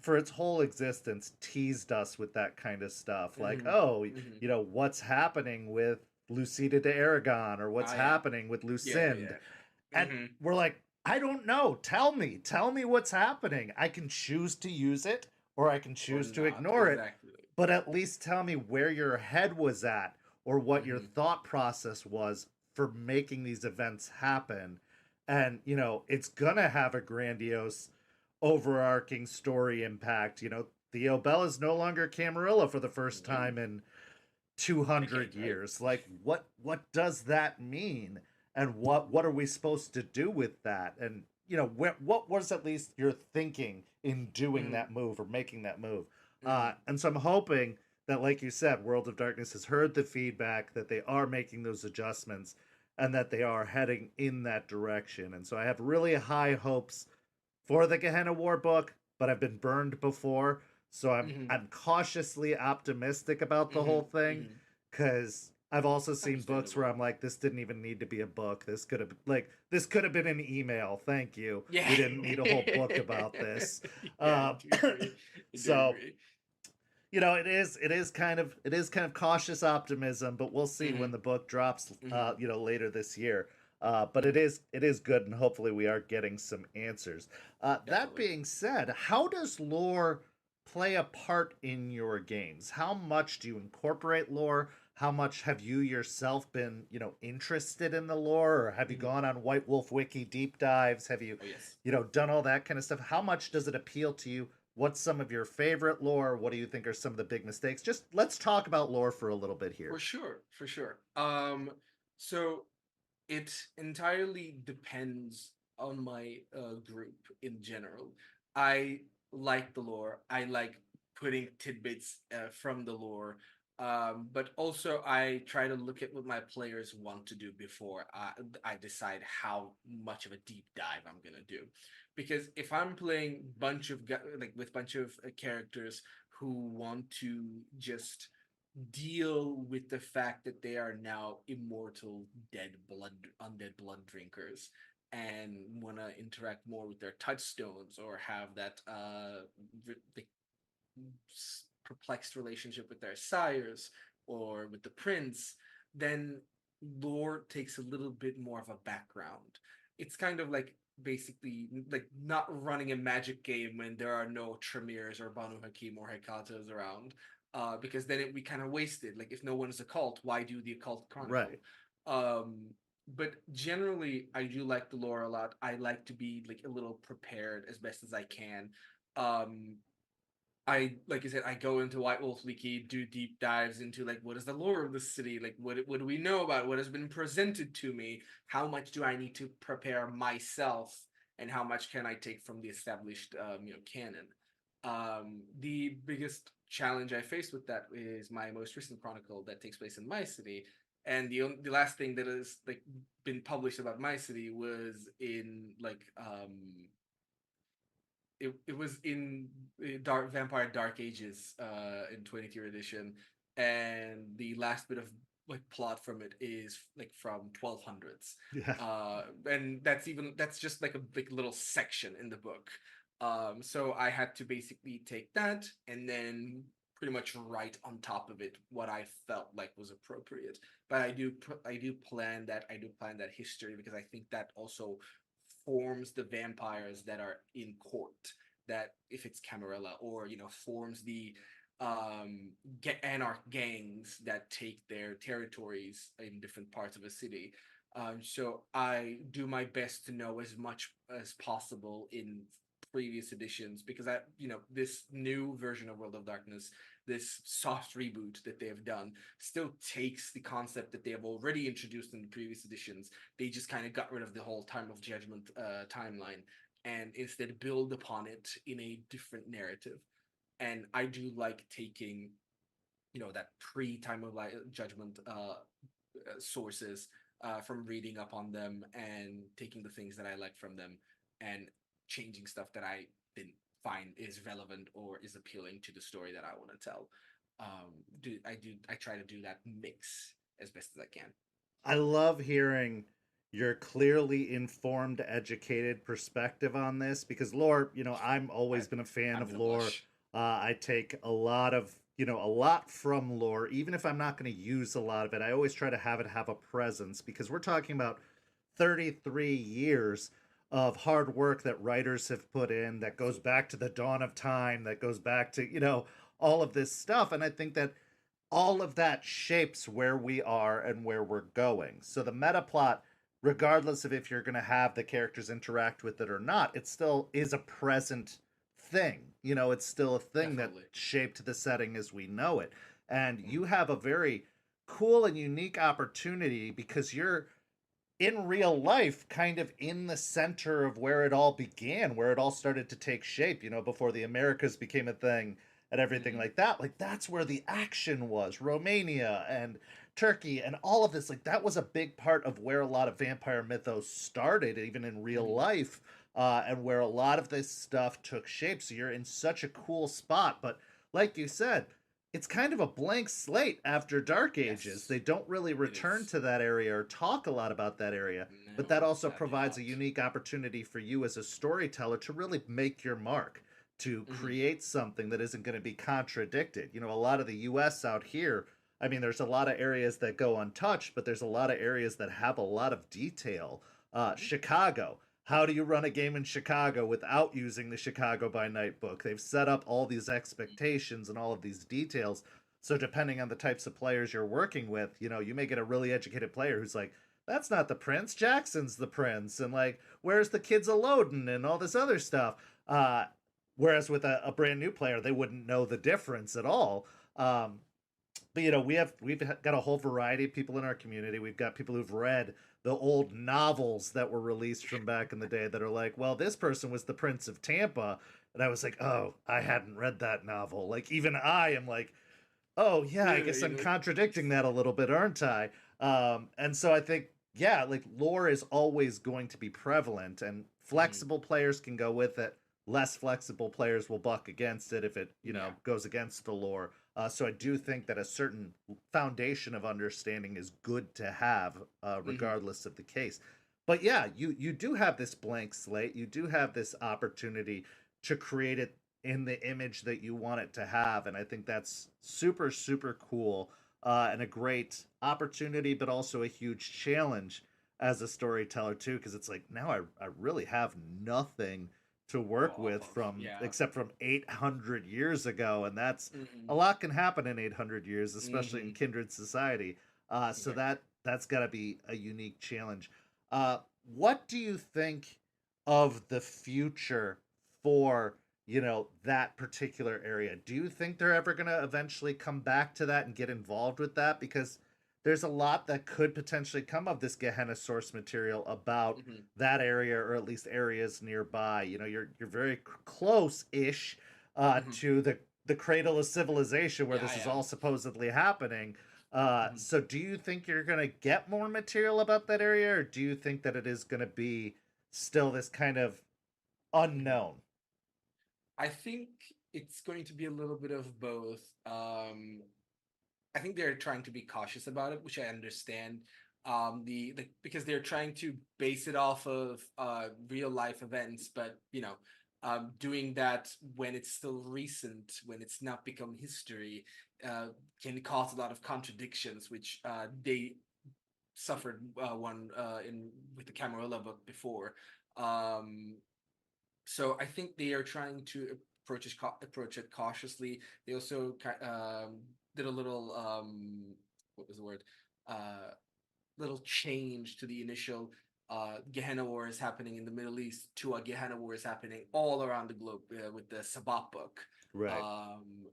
for its whole existence, teased us with that kind of stuff. Like, Mm-hmm. oh, Mm-hmm. what's happening with Lucida de Aragon or what's Ah, yeah. happening with Yeah, Lucind. yeah. And Mm-hmm. we're like, I don't know. Tell me what's happening. I can choose to use it or I can Or choose to not. ignore it, Exactly. but at least tell me where your head was at or what your Mm-hmm. thought process was for making these events happen. And, it's gonna have a grandiose, overarching story impact. Theo Bell is no longer Camarilla for the first No. time in 200 Decades, right? years. Like, what does that mean? And what are we supposed to do with that? And what was at least your thinking in doing Mm-hmm. that move or making that move? Mm-hmm. And so I'm hoping that, like you said, World of Darkness has heard the feedback, that they are making those adjustments, and that they are heading in that direction. And so I have really high hopes for the Gehenna War book, but I've been burned before. So Mm-hmm. I'm cautiously optimistic about the whole Mm-hmm. thing, Mm-hmm. because I've also seen books where Understandable. I'm like, this didn't even need to be a book. This could have been an email. Thank you. Yeah. We didn't need a whole book about this. Yeah, I Um, do agree. I do so agree. it is kind of cautious optimism, but we'll see when Mm-hmm. the book drops, Mm-hmm. later this year. But it Mm-hmm. is good, and hopefully we are getting some answers. That Definitely. being said, how does lore play a part in your games? How much do you incorporate lore? How much have you yourself been, interested in the lore, or have you Mm-hmm. gone on White Wolf Wiki deep dives? Have you, Oh yes. done all that kind of stuff? How much does it appeal to you? What's some of your favorite lore? What do you think are some of the big mistakes? Just let's talk about lore for a little bit For here. sure, for sure. So it entirely depends on my group in general. I like the lore. I like putting tidbits from the lore. But also I try to look at what my players want to do before I decide how much of a deep dive I'm gonna do. Because if I'm playing like with bunch of characters who want to just deal with the fact that they are now immortal undead blood drinkers and want to interact more with their touchstones or have that the perplexed relationship with their sires or with the prince, then lore takes a little bit more of a background. It's kind of like basically like not running a magic game when there are no Tremirs or Banu Hakim or Hekatas around. Because then we kind of wasted. Like, if no one's a cult, why do the occult chronicle? Right. But generally, I do like the lore a lot. I like to be like a little prepared as best as I can. Um, I like I said, I go into White Wolf Wiki, do deep dives into like what is the lore of the city, like what do we know about it? What has been presented to me, how much do I need to prepare myself, and how much can I take from the established canon. The biggest challenge I faced with that is my most recent chronicle that takes place in my city, and the last thing that has like been published about my city was in like it was in Dark Vampire Dark Ages in 20th edition, and the last bit of like plot from it is like from 1200s, Yeah. and that's just like a big little section in the book. So I had to basically take that and then pretty much write on top of it what I felt like was appropriate. But I do plan that history because I think that also forms the vampires that are in court, that if it's Camarilla, or forms the anarch gangs that take their territories in different parts of a city. So I do my best to know as much as possible in previous editions, because this new version of World of Darkness, this soft reboot that they have done, still takes the concept that they have already introduced in the previous editions. They just kind of got rid of the whole Time of Judgment timeline and instead build upon it in a different narrative. And I do like taking, that pre-Time of Judgment sources from reading up on them and taking the things that I like from them and changing stuff that I didn't find is relevant or is appealing to the story that I want to tell. I try to do that mix as best as I can. I love hearing your clearly informed, educated perspective on this, because lore, I'm I, always been a fan I'm of gonna lore. blush. I take a lot from lore, even if I'm not going to use a lot of it. I always try to have it have a presence, because we're talking about 33 years of hard work that writers have put in, that goes back to the dawn of time, that goes back to, all of this stuff. And I think that all of that shapes where we are and where we're going. So the meta plot, regardless of if you're going to have the characters interact with it or not, it still is a present thing. It's still a thing that Definitely. shaped the setting as we know it. And you Mhm. have a very cool and unique opportunity, because you're in real life kind of in the center of where it all began, where it all started to take shape, before the Americas became a thing and everything Mhm. like that. Like, that's where the action was. Romania and Turkey and all of this, like, that was a big part of where a lot of vampire mythos started, even in real Mhm. life. and where a lot of this stuff took shape. So you're in such a cool spot. But like you said, it's kind of a blank slate after Dark Ages. Yes, They don't really it return is. to that area or talk a lot about that area. But that No, also sadly provides a not. unique opportunity for you as a storyteller to really make your mark, to Hmm. create something that isn't going to be contradicted. A lot of the US out here, I mean, there's a lot of areas that go untouched, but there's a lot of areas that have a lot of detail. Hmm. Chicago. How do you run a game in Chicago without using the Chicago by Night book? They've set up all these expectations and all of these details. So depending on the types of players you're working with, you may get a really educated player who's like, "That's not the prince. Jackson's the prince," and like, "Where's the kids a loading?" and all this other stuff. Whereas with a brand new player, they wouldn't know the difference at all. But we've got a whole variety of people in our community. We've got people who've read the old novels that were released from back in the day that are like, well, this person was the Prince of Tampa, and I was like, oh, I hadn't read that novel. Like even I am like, oh yeah, I Yeah, guess you I'm know. contradicting that a little bit, aren't I? And so I think, yeah, like lore is always going to be prevalent, and Hmm. flexible players can go with it. Less flexible players will buck against it if it, Yeah. goes against the lore. So I do think that a certain foundation of understanding is good to have, Hmm. regardless of the case. But yeah, you do have this blank slate. You do have this opportunity to create it in the image that you want it to have, and I think that's super super cool, and a great opportunity, but also a huge challenge as a storyteller too, because it's like now I really have nothing to Go work off with of. from Yeah. except from 800 years ago, and that's a Hmm. lot can happen in 800 years, especially in Hmm. kindred society. So Exactly. that's got to be a unique challenge. uh, what do you think of the future for that particular area? Do you think they're ever going to eventually come back to that and get involved with that? Because there's a lot that could potentially come of this Gehenna source material about Hmm. that area, or at least areas nearby. You're very close-ish, Hmm. to the cradle of civilization where Yeah, I this is all am. supposedly happening. Hmm. So do you think you're going to get more material about that area, or do you think that it is going to be still this kind of Hmm. unknown? I think it's going to be a little bit of both. I think they're trying to be cautious about it, which I understand. Because they're trying to base it off of real life events, but doing that when it's still recent, when it's not become history, uh, can cause a lot of contradictions, which they suffered one in with the Camarilla book before. Um, so I think they are trying to approach it cautiously. They also did a little what was the word? Uh, Little change to the initial Gehenna War is happening in the Middle East to a Gehenna War is happening all around the globe with the Sabbat book. Right.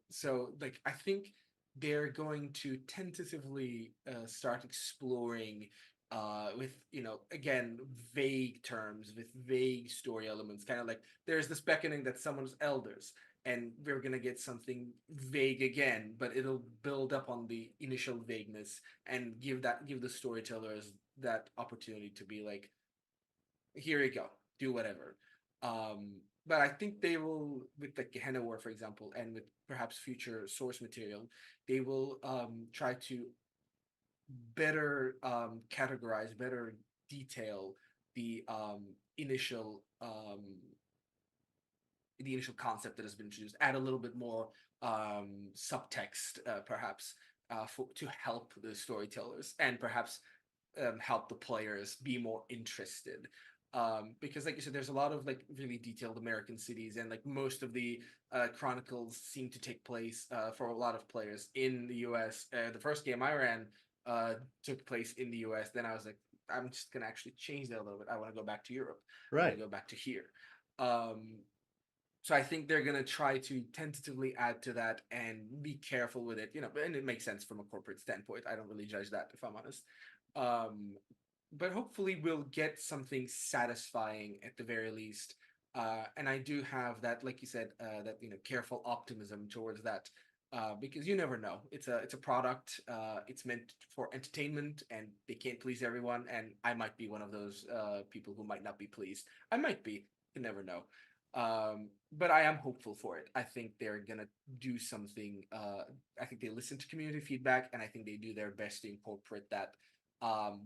So like I think they're going to tentatively start exploring with again vague terms with vague story elements, kind of like there's this beckoning that someone's elders, and we're gonna get something vague again, but it'll build up on the initial vagueness and give the storytellers that opportunity to be like, here you go, do whatever. But I think they will, with the Gehenna War, for example, and with perhaps future source material, they will try to better categorize, better detail the initial concept that has been introduced, add a little bit more subtext, perhaps, to help the storytellers and perhaps help the players be more interested. Because, like you said, there's a lot of like really detailed American cities, and like most of the chronicles seem to take place for a lot of players in the U.S. The first game I ran took place in the U.S. Then I was like, I'm just gonna actually change that a little bit. I want to go back to Europe. I want Right. to go back to here. Um, so I think they're gonna try to tentatively add to that and be careful with it, and it makes sense from a corporate standpoint. I don't really judge that if I'm honest. Um, but hopefully we'll get something satisfying at the very least. And I do have that, like you said, that careful optimism towards that. Because you never know. It's a product. It's meant for entertainment, and they can't please everyone. And I might be one of those people who might not be pleased. I might be. can never know. But I am hopeful for it. I think they're gonna do something. I think they listen to community feedback, and I think they do their best to incorporate that,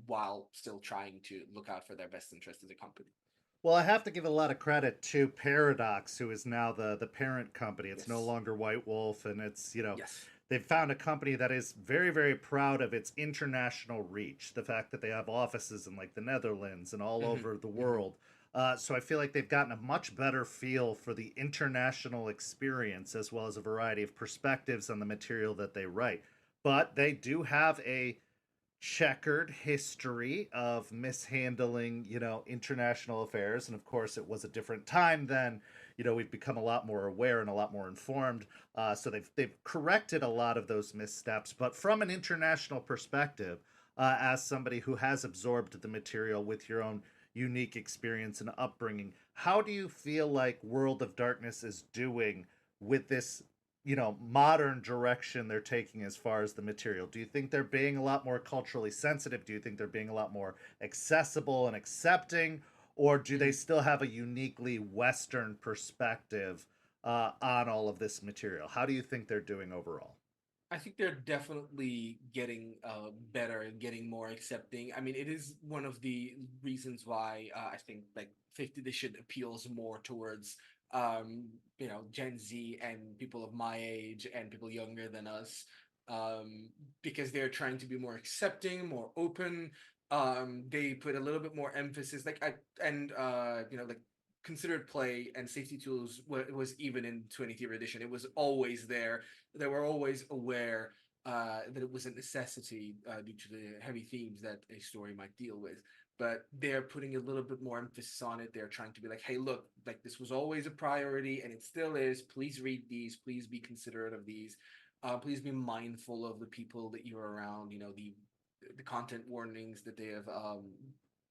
while still trying to look out for their best interest as a company. Well, I have to give a lot of credit to Paradox, who is now the parent company. It's no Yes. longer White Wolf, and it's, Yes. they've found a company that is very, very proud of its international reach. The fact that they have offices in like the Netherlands and all Hmm. over the Hmm. world. So I feel like they've gotten a much better feel for the international experience as well as a variety of perspectives on the material that they write. But they do have a checkered history of mishandling, international affairs. And of course, it was a different time then. We've become a lot more aware and a lot more informed. So they've corrected a lot of those missteps. But from an international perspective, as somebody who has absorbed the material with your own unique experience and upbringing, how do you feel like World of Darkness is doing with this modern direction they're taking as far as the material? Do you think they're being a lot more culturally sensitive? Do you think they're being a lot more accessible and accepting? Or do they Hmm. still have a uniquely Western perspective on all of this material? How do you think they're doing overall? I think they're definitely getting better and getting more accepting. I mean, it is one of the reasons why I think like fifth edition appeals more towards Gen Z and people of my age and people younger than us, because they're trying to be more accepting, more open. They put a little bit more emphasis, like I and like considered play and safety tools was even in 23rd edition. It was always there. They were always aware that it was a necessity due to the heavy themes that a story might deal with. But they're putting a little bit more emphasis on it. They're trying to be like, hey, look, like this was always a priority and it still is. Please read these. Please be considerate of these. Please be mindful of the people that you're around. The content warnings that they have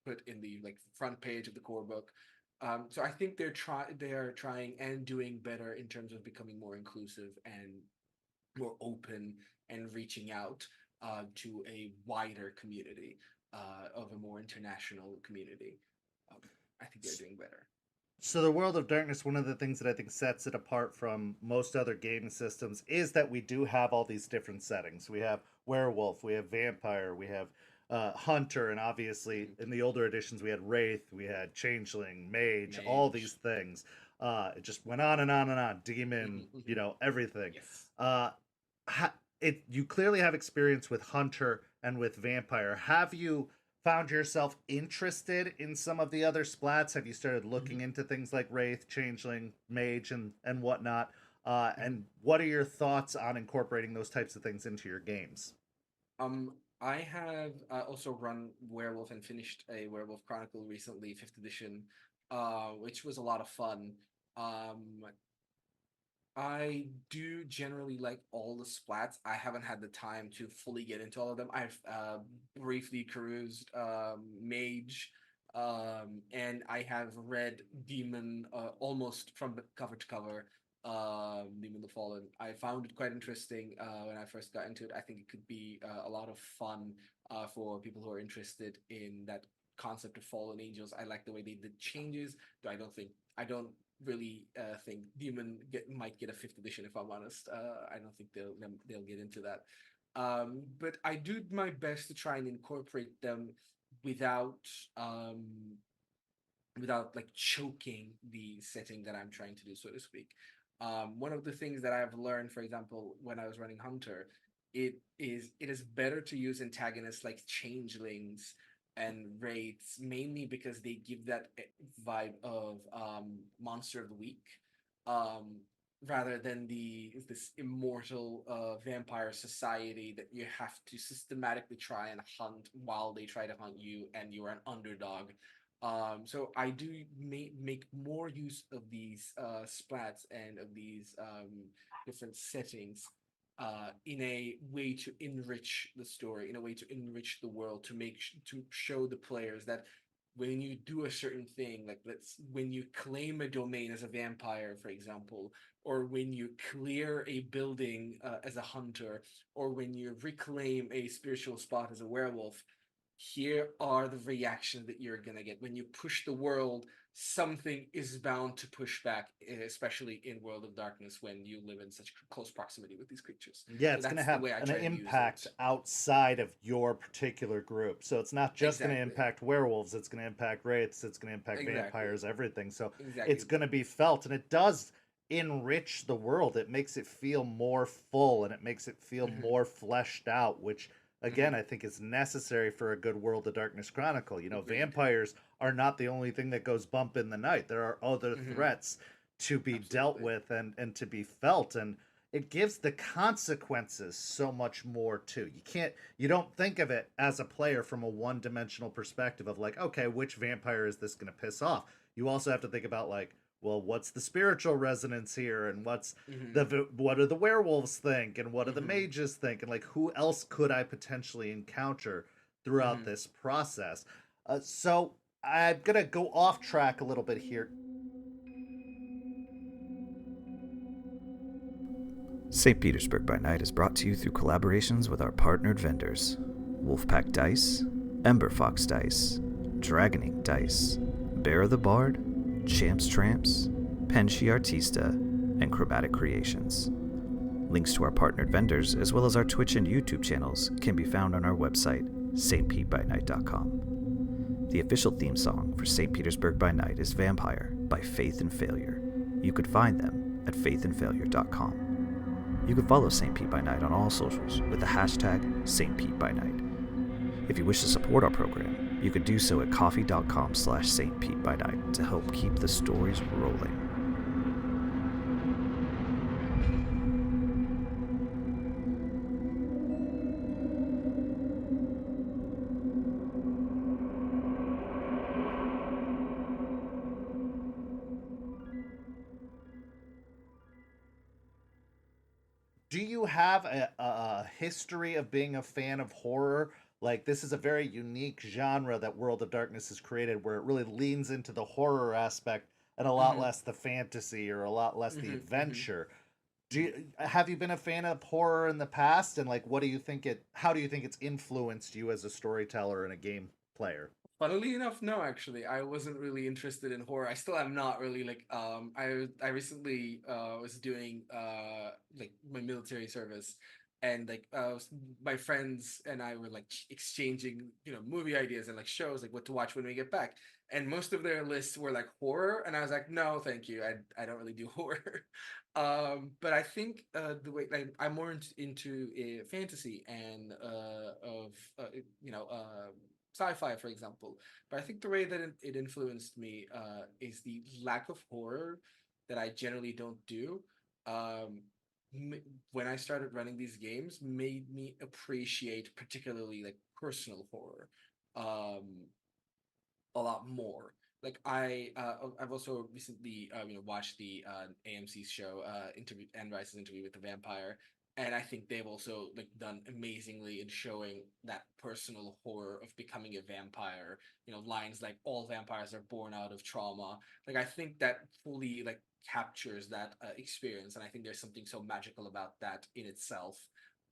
put in the like front page of the core book. So I think they are trying and doing better in terms of becoming more inclusive and more open and reaching out to a wider community, of a more international community. Um, I think they're doing better. So the World of Darkness, one of the things that I think sets it apart from most other gaming systems is that we do have all these different settings. We have werewolf, we have vampire, we have hunter, and obviously Mhm. in the older editions we had wraith, we had changeling, mage, all these Mage. things. It just went on and on and on. Hmm. Demon, Hmm. everything. Yes. Uh, you clearly have experience with hunter and with vampire. Have you found yourself interested in some of the other splats? Have you started looking Hmm. into things like wraith, changeling, mage, and whatnot? Hmm. And what are your thoughts on incorporating those types of things into your games? I have also run Werewolf and finished a Werewolf Chronicle recently, fifth edition, which was a lot of fun. Um, I do generally like all the splats. I haven't had the time to fully get into all of them. I've briefly perused Mage, and I have read Demon almost from cover to cover. Demon the Fallen. I found it quite interesting when I first got into it. I think it could be a lot of fun for people who are interested in that concept of fallen angels. I like the way they did changes. Though I don't really think might get a fifth edition. If I'm honest, I don't think they'll get into that. But I do my best to try and incorporate them without um, without like choking the setting that I'm trying to do, so to speak. One of the things that I've learned, for example, when I was running Hunter, it is better to use antagonists like changelings and wraiths, mainly because they give that vibe of monster of the week, um, rather than this immortal vampire society that you have to systematically try and hunt while they try to hunt you, and you are an underdog. So I do make more use of these splats and of these different settings in a way to enrich the story, in a way to enrich the world, to show the players that when you do a certain thing, like when you claim a domain as a vampire, for example, or when you clear a building as a hunter, or when you reclaim a spiritual spot as a werewolf, here are the reactions that you're gonna get when you push the world something is bound to push back, especially in World of Darkness when you live in such close proximity with these creatures. Yeah, So it's going to that's the have way I an try to use it. impact outside of your particular group. So it's not just going to Exactly. impact werewolves, it's going to impact wraiths, it's going to impact Exactly. vampires, everything. So it's Exactly. going to be felt, and it does enrich the world. It makes it feel more full, and it makes it feel Hmm. more fleshed out, which again Hmm. I think is necessary for a good World of Darkness chronicle. Agreed. Vampires are not the only thing that goes bump in the night. There are other Hmm. threats to be dealt Absolutely. with and to be felt, and it gives the consequences so much more too. You don't think of it as a player from a one-dimensional perspective of like, okay, which vampire is this going to piss off? You also have to think about like, well, what's the spiritual resonance here, and Hmm. what do the werewolves think, and what do the Hmm. mages think, and like who else could I potentially encounter throughout Hmm. this process? So I'm gonna go off track a little bit here. St. Petersburg by Night is brought to you through collaborations with our partnered vendors Wolfpack Dice, Ember Fox Dice, Dragon Ink Dice, Bear the Bard, Champs Tramps, Penshi Artista, and Chromatic Creations. Links to our partnered vendors, as well as our Twitch and YouTube channels, can be found on our website, stpbynight.com. The official theme song for St. Petersburg by Night is Vampire by Faith and Failure. You could find them at faithandfailure.com. You can follow St. Pete by Night on all socials with the hashtag St. Pete by Night. If you wish to support our program, you can do so at coffee.com/St. Pete by Night to help keep the stories rolling. Do you have a history of being a fan of horror? Like, this is a very unique genre that World of Darkness has created where it really leans into the horror aspect and a lot Hmm. less the fantasy or a lot less the Hmm. Hmm. adventure. Have you been a fan of horror in the past, and like what do you think it how do you think it's influenced you as a storyteller and a game player? Funnily enough, no, actually, I wasn't really interested in horror. I still am not really like I recently was doing like my military service, and like my friends and I were like exchanging, movie ideas and like shows like what to watch when we get back. And most of their lists were like horror, and I was like, no, thank you. I don't really do horror. But I think the way like I'm more into fantasy and of sci-fi, for example. But I think the way that it influenced me is the lack of horror that I generally don't do. Um, when I started running these games, made me appreciate particularly like personal horror um, a lot more. Like I've also recently watched the AMC's show interview Anne Rice's interview with the vampire, and I think they've also like done amazingly in showing that personal horror of becoming a vampire. Lines like "all vampires are born out of trauma." Like I think that fully like captures that experience, and I think there's something so magical about that in itself.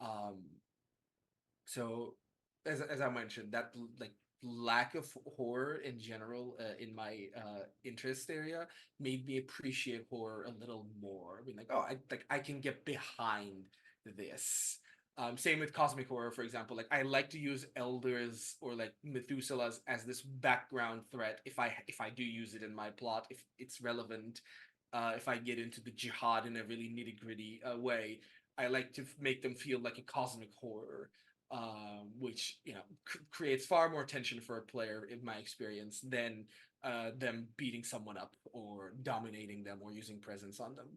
Um, so as I mentioned, that like lack of horror in general in my interest area made me appreciate horror a little more. I mean, like, oh, I can get behind this. Same with cosmic horror, for example. Like I like to use elders or like Methuselahs as this background threat if I do use it in my plot, if it's relevant. If I get into the jihad in a really nitty gritty way, I like to make them feel like a cosmic horror, which creates far more tension for a player, in my experience, than them beating someone up or dominating them or using presence on them.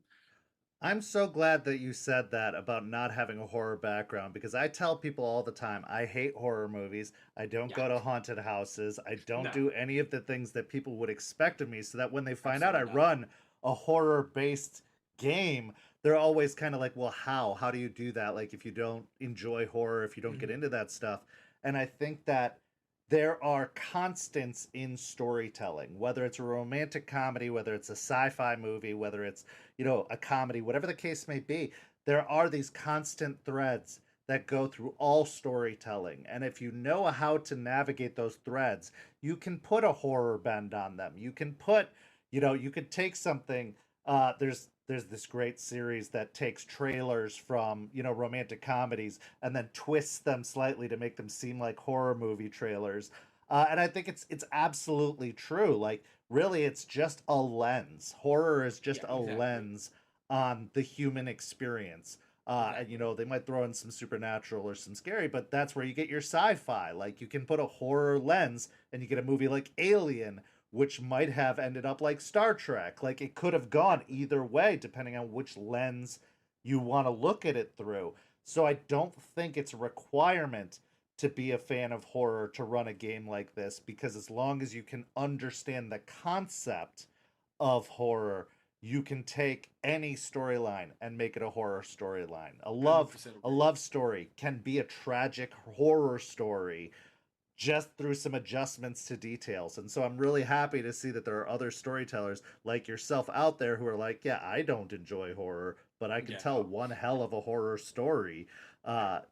I'm so glad that you said that about not having a horror background because I tell people all the time I hate horror movies. I don't Yeah, go to haunted houses. I don't no, do any of the things that people would expect of me so that when they find out I absolutely not. run a horror based game, they're always kind of like, well, how? How do you do that? Like, if you don't enjoy horror, if you don't get Hmm. into that stuff. And I think that there are constants in storytelling, whether it's a romantic comedy, whether it's a sci fi movie, whether it's a comedy, whatever the case may be, there are these constant threads that go through all storytelling. And if you know how to navigate those threads, you can put a horror bend on them. You can put, you could take something. There's this great series that takes trailers from romantic comedies and then twists them slightly to make them seem like horror movie trailers. And I think it's absolutely true. Like really, it's just a lens. Horror is just Yeah, a exactly. lens on the human experience. And Exactly. they might throw in some supernatural or some scary, but that's where you get your sci-fi. Like you can put a horror lens and you get a movie like Alien, which might have ended up like Star Trek. Like it could have gone either way depending on which lens you want to look at it through. So I don't think it's a requirement to be a fan of horror to run a game like this, because as long as you can understand the concept of horror, you can take any storyline and make it a horror storyline. A love 100% a agree. love story can be a tragic horror story just through some adjustments to details. And so I'm really happy to see that there are other storytellers like yourself out there who are like, yeah, I don't enjoy horror, but I can Yeah, tell one hell of a horror story. right.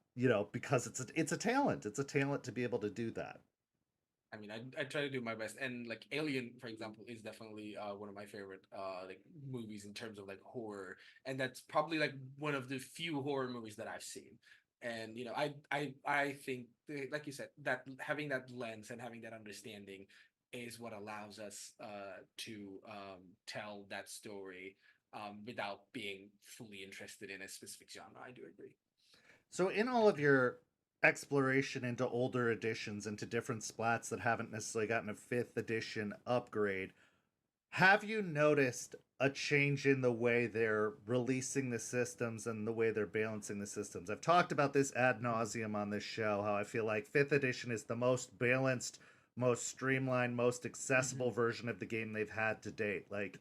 Because it's a talent. It's a talent to be able to do that. I mean, I try to do my best, and like Alien, for example, is definitely one of my favorite like movies in terms of like horror, and that's probably like one of the few horror movies that I've seen. And I think like you said, that having that lens and having that understanding is what allows us to tell that story without being fully interested in a specific genre. I do agree. So in all of your exploration into older editions, into different splats that haven't necessarily gotten a fifth edition upgrade, have you noticed a change in the way they're releasing the systems and the way they're balancing the systems? I've talked about this ad nauseum on this show, how I feel like fifth edition is the most balanced, most streamlined, most accessible Mhm. version of the game they've had to date. Like,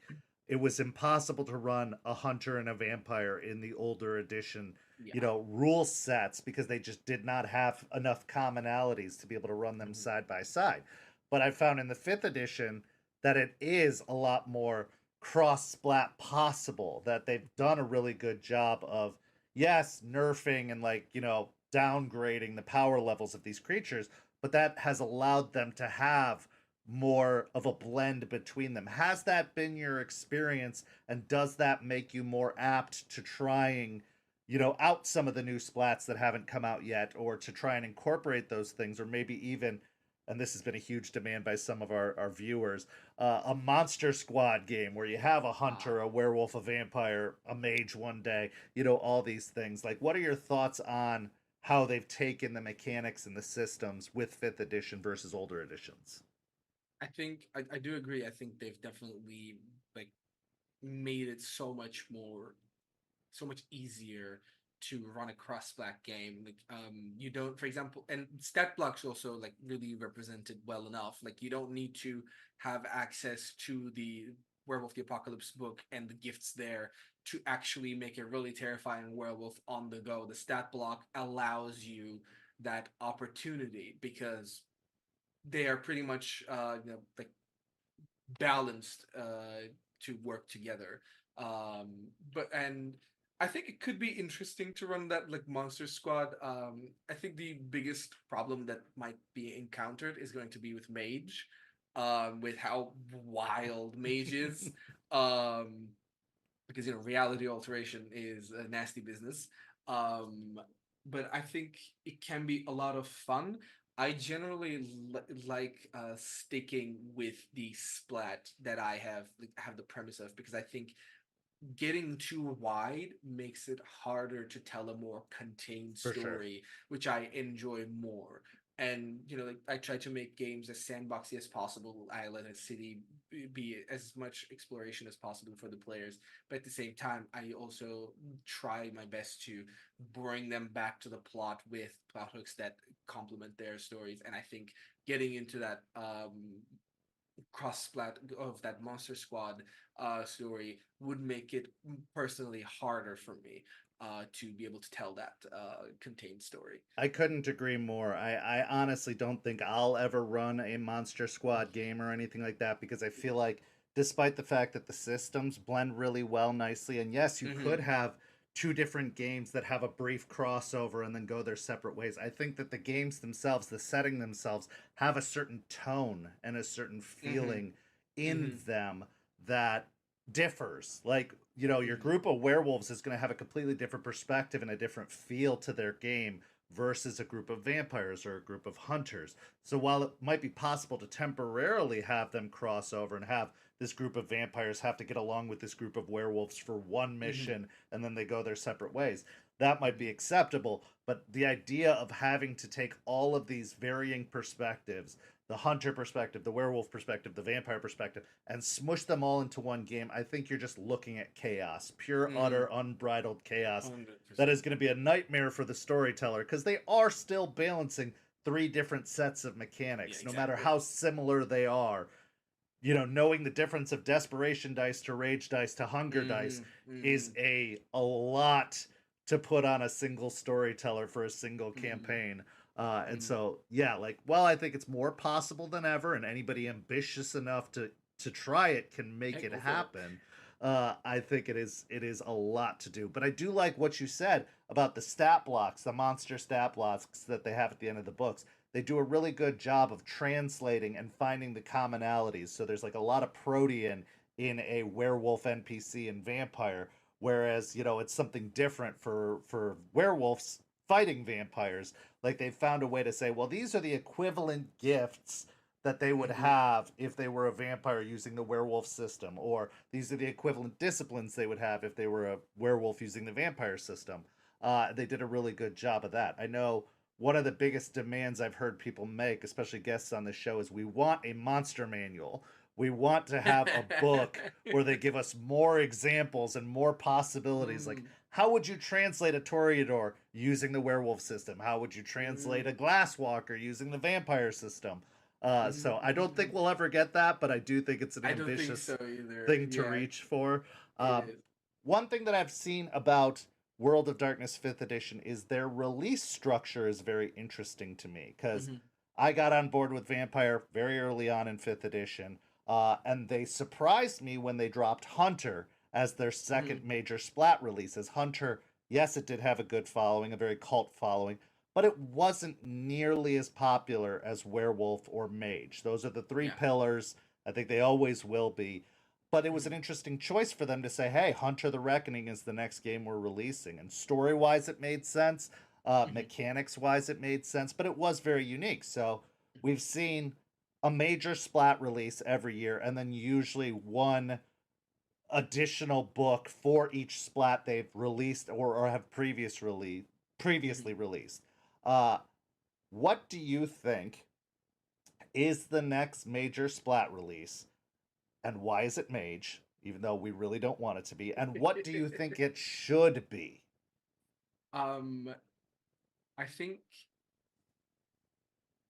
it was impossible to run a hunter and a vampire in the older edition, Yeah. rule sets, because they just did not have enough commonalities to be able to run them Mhm. side by side. But I found in the fifth edition that it is a lot more cross splat possible, that they've done a really good job of, yes, nerfing and downgrading the power levels of these creatures, but that has allowed them to have more of a blend between them. Has that been your experience, and does that make you more apt to trying out some of the new splats that haven't come out yet, or to try and incorporate those things, or maybe even, and this has been a huge demand by some of our viewers, a Monster Squad game where you have a hunter, Ah. a werewolf, a vampire, a mage one day, all these things. Like, what are your thoughts on how they've taken the mechanics and the systems with fifth edition versus older editions? I think I do agree. I think they've definitely like made it so much easier to run a cross-plat game. Like you don't, for example, and stat blocks also like really represented well enough. Like you don't need to have access to the Werewolf the Apocalypse book and the gifts there to actually make a really terrifying werewolf on the go. The stat block allows you that opportunity because they are pretty much like balanced to work together. But and I think it could be interesting to run that like Monster Squad. I think the biggest problem that might be encountered is going to be with Mage, with how wild Mage is. Um, because reality alteration is a nasty business. Um, but I think it can be a lot of fun. I generally like sticking with the splat that I have the premise of, because I think getting too wide makes it harder to tell a more contained For sure. story, which I enjoy more. And like I try to make games as sandboxy as possible. I let a city be as much exploration as possible for the players, but at the same time, I also try my best to bring them back to the plot with plot hooks that complement their stories. And I think getting into that cross splat of that Monster Squad story would make it personally harder for me to be able to tell that contained story. I couldn't agree more. I honestly don't think I'll ever run a Monster Squad game or anything like that, because I feel like, despite the fact that the systems blend really well nicely, and yes, you could Hmm. have two different games that have a brief crossover and then go their separate ways. I think that the games themselves, the setting themselves, have a certain tone and a certain Mm-hmm. feeling in Mm-hmm. them that differs. Like, your Mm-hmm. group of werewolves is going to have a completely different perspective and a different feel to their game versus a group of vampires or a group of hunters. So while it might be possible to temporarily have them cross over and have this group of vampires have to get along with this group of werewolves for one Mm-hmm. mission and then they go their separate ways, that might be Mm-hmm. acceptable. But the idea of having to take all of these varying perspectives, the hunter perspective, the werewolf perspective, the vampire perspective, and smush them all into one game, I think you're just looking at chaos, pure, Mm-hmm. utter, unbridled chaos. That 100%. is going to be a nightmare for the storyteller because they are still balancing three different sets of Yeah, mechanics, no matter exactly. how similar they are. Knowing the difference of desperation dice to rage dice to hunger dice Mm-hmm. Mm-hmm. is a lot to put on a single storyteller for a single Mm-hmm. campaign. And Mm-hmm. so, yeah, like, well, I think it's more possible than ever, and anybody ambitious enough to try it can make Yeah, it go for it. happen. I think it is a lot to do, but I do like what you said about the stat blocks, the monster stat blocks that they have at the end of the books. They do a really good job of translating and finding the commonalities. So there's like a lot of protean in a werewolf NPC and vampire, whereas it's something different for werewolves fighting vampires. Like they've found a way to say, well, these are the equivalent gifts that they would Mm-hmm. have if they were a vampire using the werewolf system, or these are the equivalent disciplines they would have if they were a werewolf using the vampire system. They did a really good job of that. I know one of the biggest demands I've heard people make, especially guests on the show, is we want a monster manual. We want to have a book where they give us more examples and more possibilities. Like, Mm, how would you translate a Toreador using the werewolf system? How would you translate mm, a Glasswalker using the vampire system? mhm, So I mhm, don't think mhm. we'll ever get that, but I do think it's an I don't think so ambitious either. thing to Yeah, reach for. it Um, is. One thing that I've seen about World of Darkness 5th edition is their release structure is very interesting to me because Mm-hmm. I got on board with Vampire very early on in 5th edition, and they surprised me when they dropped Hunter as their Mm-hmm. second major splat release. As Hunter, yes, it did have a good following, a very cult following, but it wasn't nearly as popular as Werewolf or Mage. Those are the three Yeah. pillars. I think they always will be. But it was Mm-hmm. an interesting choice for them to say, hey, Hunter the Reckoning is the next game we're releasing. And story wise, it made sense. Mm-hmm. Mechanics wise, it made sense, but it was very unique. So we've seen a major splat release every year, and then usually one additional book for each splat they've released or have Mm-hmm. previously released. Uh, what do you think is the next major splat release, and why is it mage? Even though we really don't want it to be, and what do you think it should be? um, I think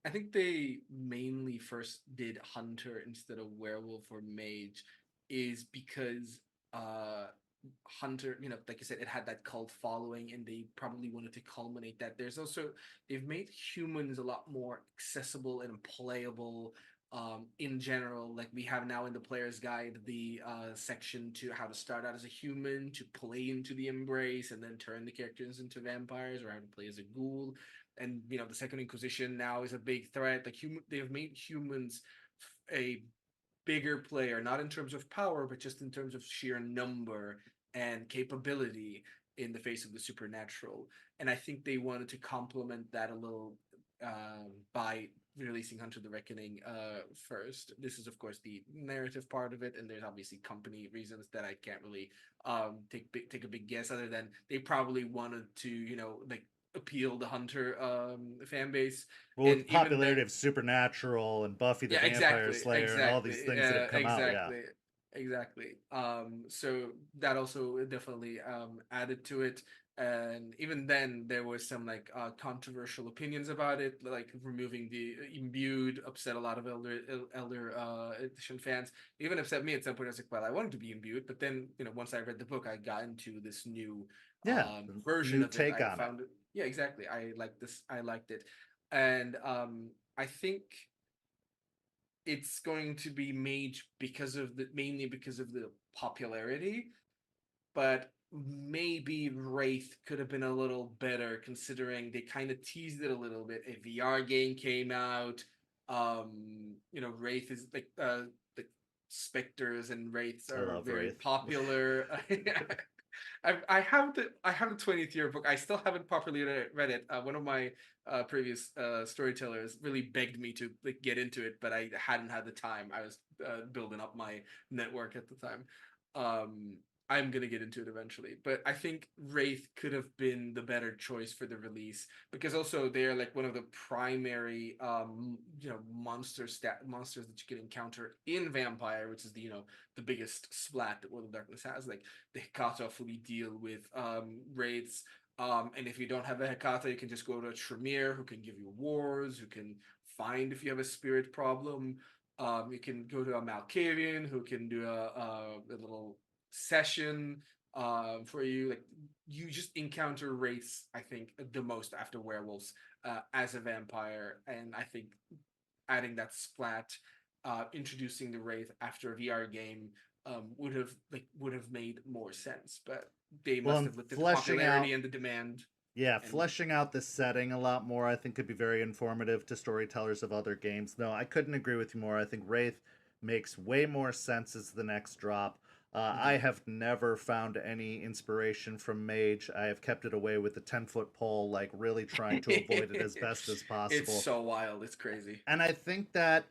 I think they mainly first did Hunter instead of Werewolf or Mage is because uh Hunter, like you said, it had that cult following and they probably wanted to culminate that. They've made humans a lot more accessible and playable in general. Like we have now in the player's guide the section to how to start out as a human, to play into the embrace, and then turn the characters into vampires, or how to play as a ghoul. And the Second Inquisition now is a big threat. Like they've made humans a bigger player, not in terms of power, but just in terms of sheer number and capability in the face of the supernatural. And I think they wanted to complement that a little by releasing Hunter the Reckoning first. This is, of course, the narrative part of it, and there's obviously company reasons that I can't really take a big guess. Other than they probably wanted to, like appeal the Hunter fan base, Well, with and the even then, popularity of Supernatural and Buffy the yeah, Vampire exactly, Slayer and all these exactly, things that yeah, have come out, yeah. exactly, exactly. So that also definitely added to it. And even then, there was some like controversial opinions about it, like removing the imbued, upset a lot of elder edition fans. Even upset me at some point. I was like, well, I wanted to be imbued, but then once I read the book, I got into this new Yeah, version new of it. take I on it. found it. Yeah, exactly. I like this. I liked it, and I think it's going to be mage because of the mainly because of the popularity, but maybe Wraith could have been a little better, considering they kind of teased it a little bit. A VR game came out. Wraith is like specters and wraiths I are love very Wraith. popular. I have the 20th year book. I still haven't properly read it. One of my previous storytellers really begged me to like get into it, but I hadn't had the time. I was building up my network at the time. Um, I'm gonna get into it eventually, but I think Wraith could have been the better choice for the release, because also they're like one of the primary monsters that you can encounter in Vampire, which is the biggest splat that World of Darkness has. Like the Hekata fully deal with wraiths. And if you don't have a Hekata, you can just go to a Tremere who can give you wars, who can find if you have a spirit problem. You can go to a Malkavian who can do a little session for you. Like you just encounter wraiths, I think, the most after werewolves as a vampire, and I think adding that splat, introducing the wraith after a VR game would have made more sense. But they Well, must and have looked at the fleshing popularity out, and the demand. yeah, And fleshing out the setting a lot more, I think, could be very informative to storytellers of other games. No, I couldn't agree with you more. I think Wraith makes way more sense as the next drop. I mhm. have never found any inspiration from Mage. I have kept it away with the 10-foot pole, like really trying to avoid it as best as It's possible. so wild. It's crazy. And I think that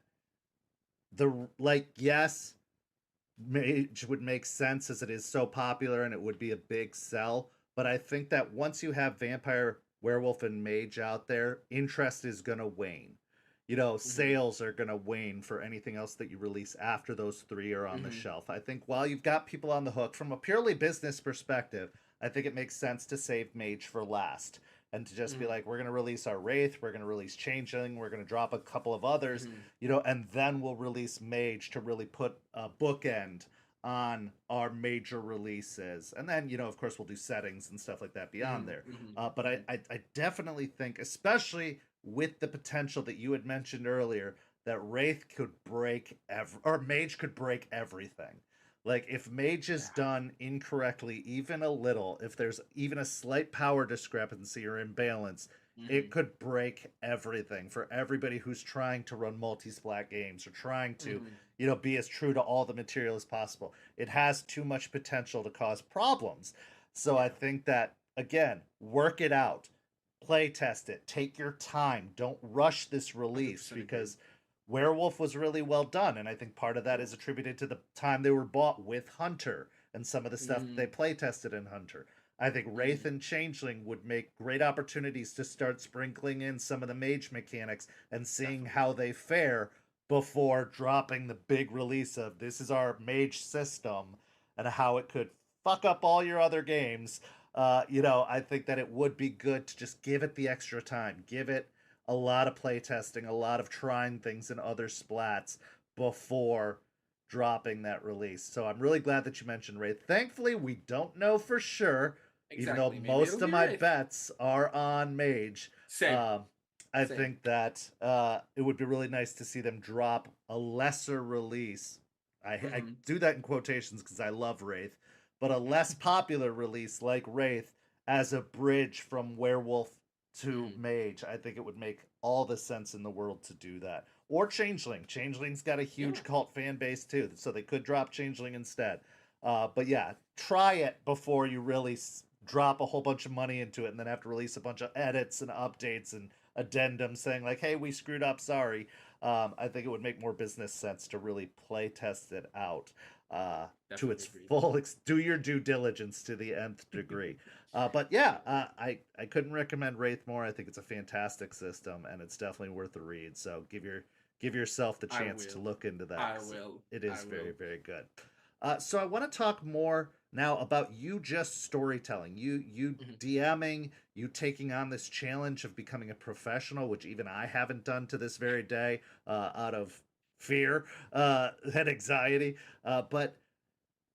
yes, Mage would make sense as it is so popular and it would be a big sell. But I think that once you have Vampire, Werewolf, and Mage out there, interest is going to wane. Hmm. Sales are going to wane for anything else that you release after those three are on the Hmm. shelf. I think while you've got people on the hook, from a purely business perspective, I think it makes sense to save Mage for last and to just be Hmm. like, we're going to release our Wraith, we're going to release Changeling, we're going to drop a couple of others, Hmm. and then we'll release Mage to really put a bookend on our major releases. And then, of course, we'll do settings and stuff like that beyond Hmm. there. Hmm. But I definitely think, especially with the potential that you had mentioned earlier, that Wraith could or Mage could break everything. Like if Mage is Yeah. done incorrectly, even a little, if there's even a slight power discrepancy or imbalance, it Hmm. could break everything for everybody who's trying to run multi-splat games or trying to, Hmm. be as true to all the material as possible. It has too much potential to cause problems. So I Yeah. think that again, work it out, play test it, take your time, don't rush this release 100% agree. because Werewolf was really well done, and I think part of that is attributed to the time they were bought with Hunter and some of the stuff that they Hmm. play tested in Hunter. I think Wraith Hmm. and Changeling would make great opportunities to start sprinkling in some of the mage mechanics and seeing Definitely. how they fare before dropping the big release of this is our mage system and how it could fuck up all your other games. I think that it would be good to just give it the extra time, give it a lot of playtesting, a lot of trying things in other splats before dropping that release. So I'm really glad that you mentioned Wraith. Thankfully, we don't know for sure, even though Exactly. Maybe it'll most of be my Wraith. bets are on Mage. Same. Um, I Same. think that it would be really nice to see them drop a lesser release. I Hmm. do that in quotations because I love Wraith, but a less popular release like Wraith as a bridge from Werewolf to Hmm. Mage. I think it would make all the sense in the world to do that. Or Changeling. Changeling's got a Yeah. huge cult fan base too, so they could drop Changeling instead. But yeah, try it before you really drop a whole bunch of money into it and then have to release a bunch of edits and updates and addendums saying like, "Hey, we screwed up. Sorry." I think it would make more business sense to really play test it out to Definitely its agree. full. Do your due diligence to the nth degree. But yeah, I couldn't recommend Wraith more. I think it's a fantastic system and it's definitely worth a read. So give yourself the I chance to will. look into that I because will. it I is very will. very good. So I want to talk more now about you just storytelling, you Mhm. DMing, you taking on this challenge of becoming a professional, which even I haven't done to this very day, out of fear and anxiety. But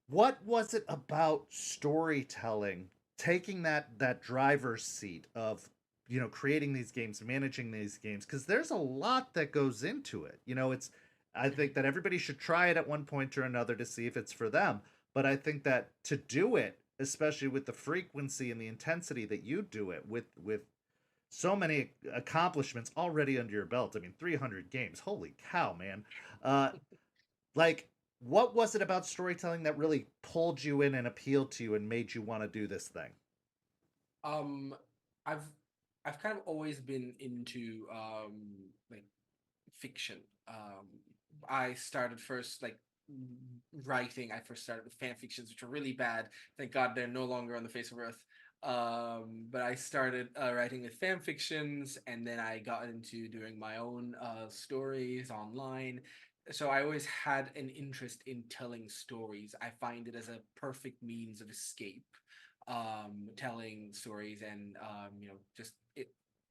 what was it about storytelling, taking that driver's seat of creating these games, managing these games? Because there's a lot that goes into it. I Mhm. think that everybody should try it at one point or another to see if it's for them. But I think that to do it especially with the frequency and the intensity that you do it with so many accomplishments already under your belt. I mean, 300 games. Holy cow, man. Uh, like, what was it about storytelling that really pulled you in and appealed to you and made you want to do this thing? Um, I've I've kind of always been into like fiction. Um, I started first like writing. I first started with fan fictions, which are really bad. Thank God they're no longer on the face of Earth. But I started writing with fan fictions, and then I got into doing my own stories online. So I always had an interest in telling stories. I find it as a perfect means of escape, telling stories and just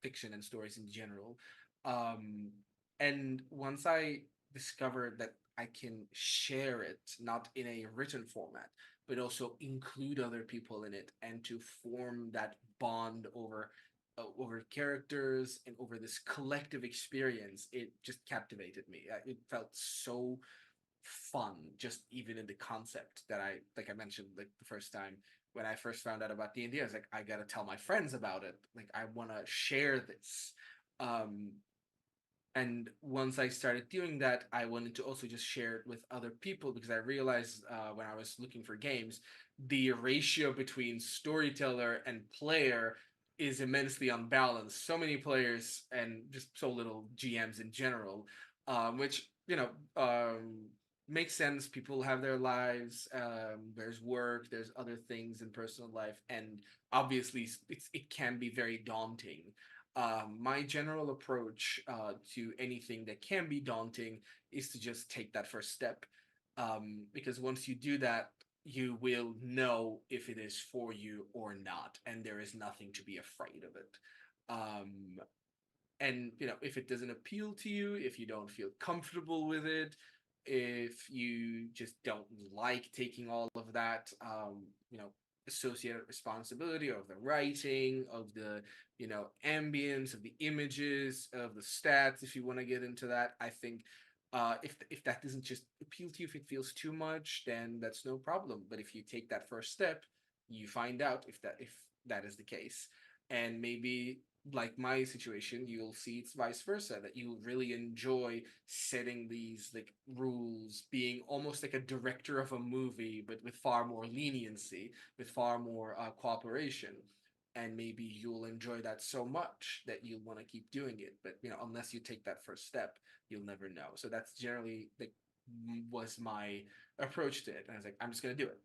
fiction and stories in general. Um, and once I discovered that I can share it, not in a written format, but also include other people in it, and to form that bond over characters and over this collective experience, it just captivated me. It felt so fun, just even in the concept that I mentioned, like the first time when I first found out about D&D, I was like, I gotta tell my friends about it. Like, I want to share this. Um, and once I started doing that, I wanted to also just share it with other people, because I realized when I was looking for games, the ratio between storyteller and player is immensely unbalanced. So many players and just so little GMs in general, which makes sense. People have their lives. There's work. There's other things in personal life, and obviously, it can be very daunting. My general approach to anything that can be daunting is to just take that first step. Because once you do that, you will know if it is for you or not, and there is nothing to be afraid of it. Um, and if it doesn't appeal to you, if you don't feel comfortable with it, if you just don't like taking all of that associated responsibility of the writing, of the ambience, of the images, of the stats, if you want to get into that, I think if that doesn't just appeal to you, if it feels too much, then that's no problem. But if you take that first step, you find out if that is the case. And maybe, like my situation, you'll see it's vice versa, that you really enjoy setting these like rules, being almost like a director of a movie, but with far more leniency, with far more cooperation. And maybe you'll enjoy that so much that you'll want to keep doing it. But unless you take that first step, you'll never know. So that's generally like was my approach to it. And I was like, I'm just gonna do it.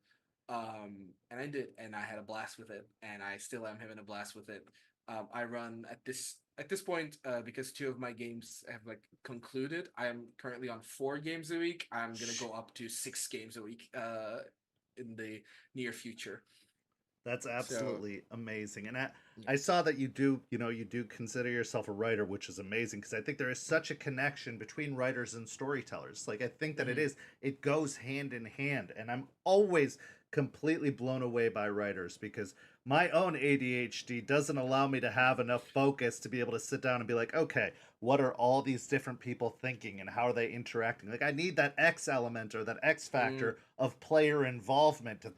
And I did, and I had a blast with it, and I still am having a blast with it. I run at this point, because two of my games have like concluded. I am currently on 4 games a week. I'm gonna go up to 6 games a week in the near future. That's So absolutely amazing. And yeah. I saw that you do consider yourself a writer, which is amazing because I think there is such a connection between writers and storytellers. Like I think that Mhm. it goes hand in hand. And I'm always completely blown away by writers because my own ADHD doesn't allow me to have enough focus to be able to sit down and be like, okay, what are all these different people thinking and how are they interacting? Like I need that X element or that X Mm, factor of player involvement to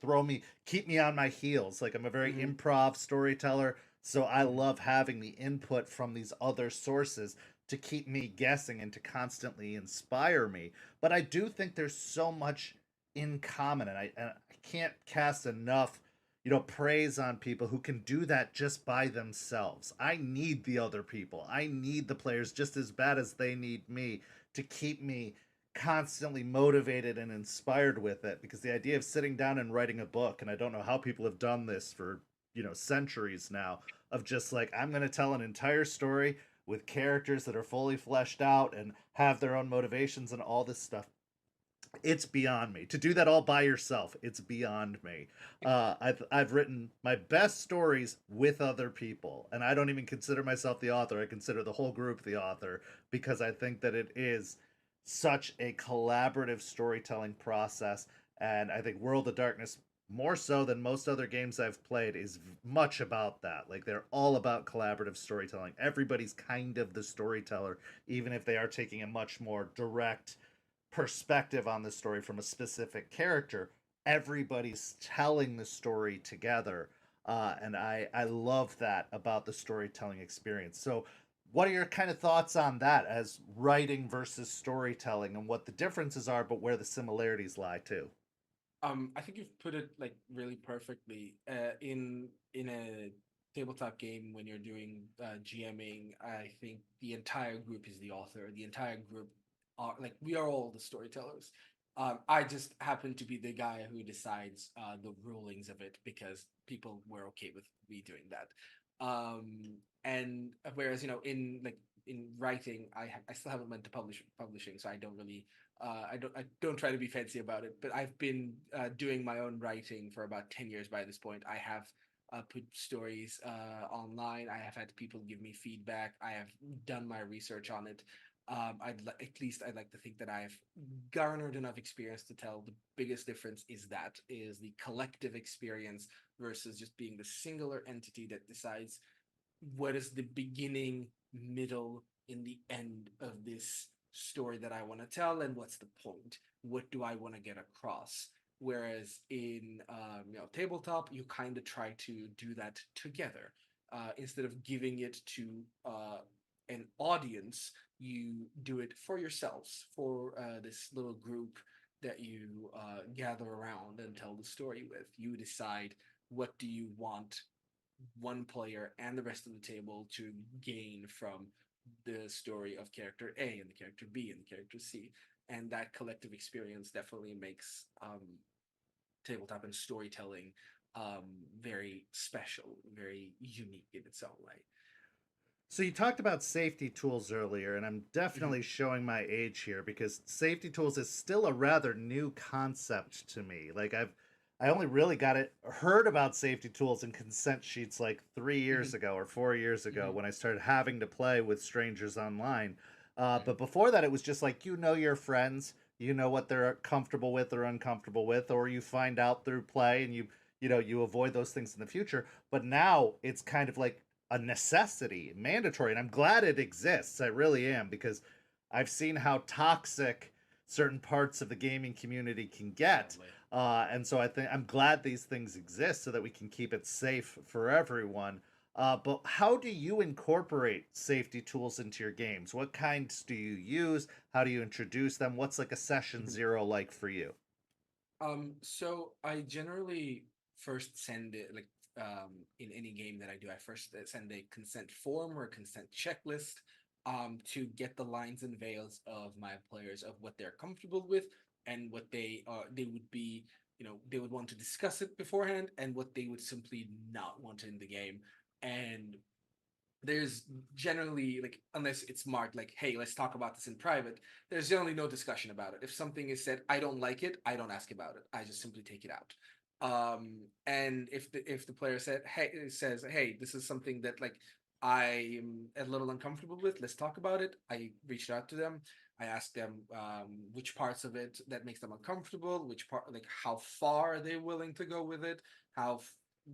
keep me on my heels. Like I'm a very mhm, improv storyteller, so I mhm, love having the input from these other sources to keep me guessing and to constantly inspire me. But I do think there's so much in common, and I can't cast enough praise on people who can do that just by themselves. I need the other people. I need the players just as bad as they need me to keep me constantly motivated and inspired with it, because the idea of sitting down and writing a book, and I don't know how people have done this for centuries now, of just like, I'm going to tell an entire story with characters that are fully fleshed out and have their own motivations and all this stuff. It's beyond me to do that all by yourself. It's beyond me. I've written my best stories with other people, and I don't even consider myself the author. I consider the whole group the author, because I think that it is such a collaborative storytelling process. And I think World of Darkness, more so than most other games I've played, is much about that. Like they're all about collaborative storytelling. Everybody's kind of the storyteller, even if they are taking a much more direct perspective on the story from a specific character. everybody's telling the story together. And I love that about the storytelling experience. So, what are your kind of thoughts on that as writing versus storytelling and what the differences are, but where the similarities lie too? I think you've put it like really perfectly. In a tabletop game, when you're doing GMing, I think the entire group is the author. The entire group are like we are all the storytellers. I just happen to be the guy who decides the rulings of it because people were okay with me doing that. And whereas in writing, I still haven't went to publishing, so I don't really I don't try to be fancy about it, but I've been doing my own writing for about 10 years by this point. I have put stories online. I have had people give me feedback. I have done my research on it. At least I'd like to think that I've garnered enough experience to tell the biggest difference is the collective experience versus just being the singular entity that decides what is the beginning, middle, and the end of this story that I want to tell, and what's the point? What do I want to get across? Whereas in tabletop, you kind of try to do that together. Instead of giving it to an audience, you do it for yourselves, for this little group that you gather around and tell the story with. You decide what do you want one player and the rest of the table to gain from the story of character A and the character B and the character C. And that collective experience definitely makes tabletop and storytelling very special, very unique in its own way. So you talked about safety tools earlier, and I'm Mhm. definitely showing my age here because safety tools is still a rather new concept to me. I only really got it heard about safety tools and consent sheets like 3 years Mhm. ago or 4 years ago Mhm. when I started having to play with strangers online. Right. But before that, it was just like you know your friends, you know what they're comfortable with or uncomfortable with, or you find out through play and you avoid those things in the future. But now it's kind of like a necessity, mandatory, and I'm glad it exists. I really am because I've seen how toxic certain parts of the gaming community can get, Sadly. and so I think I'm glad these things exist so that we can keep it safe for everyone. But how do you incorporate safety tools into your games? What kinds do you use? How do you introduce them? What's like a session Mhm. zero like for you? So I generally first send it in any game that I do, I first send a consent form or a consent checklist to get the lines and veils of my players of what they're comfortable with and what they would be, they would want to discuss it beforehand and what they would simply not want in the game. And there's generally like unless it's marked like hey let's talk about this in private, there's generally no discussion about it. If something is said I don't like it, I don't ask about it, I just simply take it out. And if the player says hey this is something that like I'm a little uncomfortable with, let's talk about it, I reached out to them, I asked them which parts of it that makes them uncomfortable, which part, like how far are they willing to go with it, how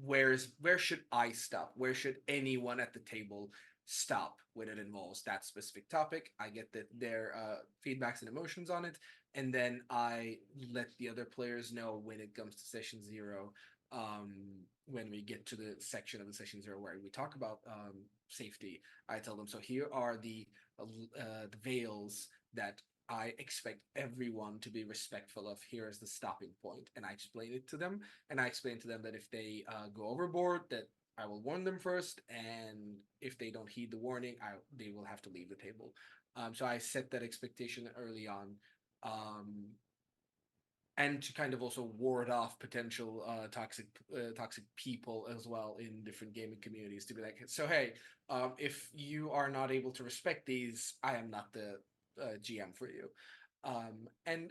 where should I stop? Where should anyone at the table stop when it involves that specific topic? I get their feedbacks and emotions on it, and then I let the other players know when it comes to session zero. When we get to the section of the session zero where we talk about safety, I tell them so. Here are the veils that I expect everyone to be respectful of. Here is the stopping point, and I explain it to them, and I explain to them that if they go overboard, that I will warn them first, and if they don't heed the warning, they will have to leave the table. So I set that expectation early on, um, and to kind of also ward off potential toxic people as well in different gaming communities. To be like, so hey, if you are not able to respect these, I am not the GM for you. And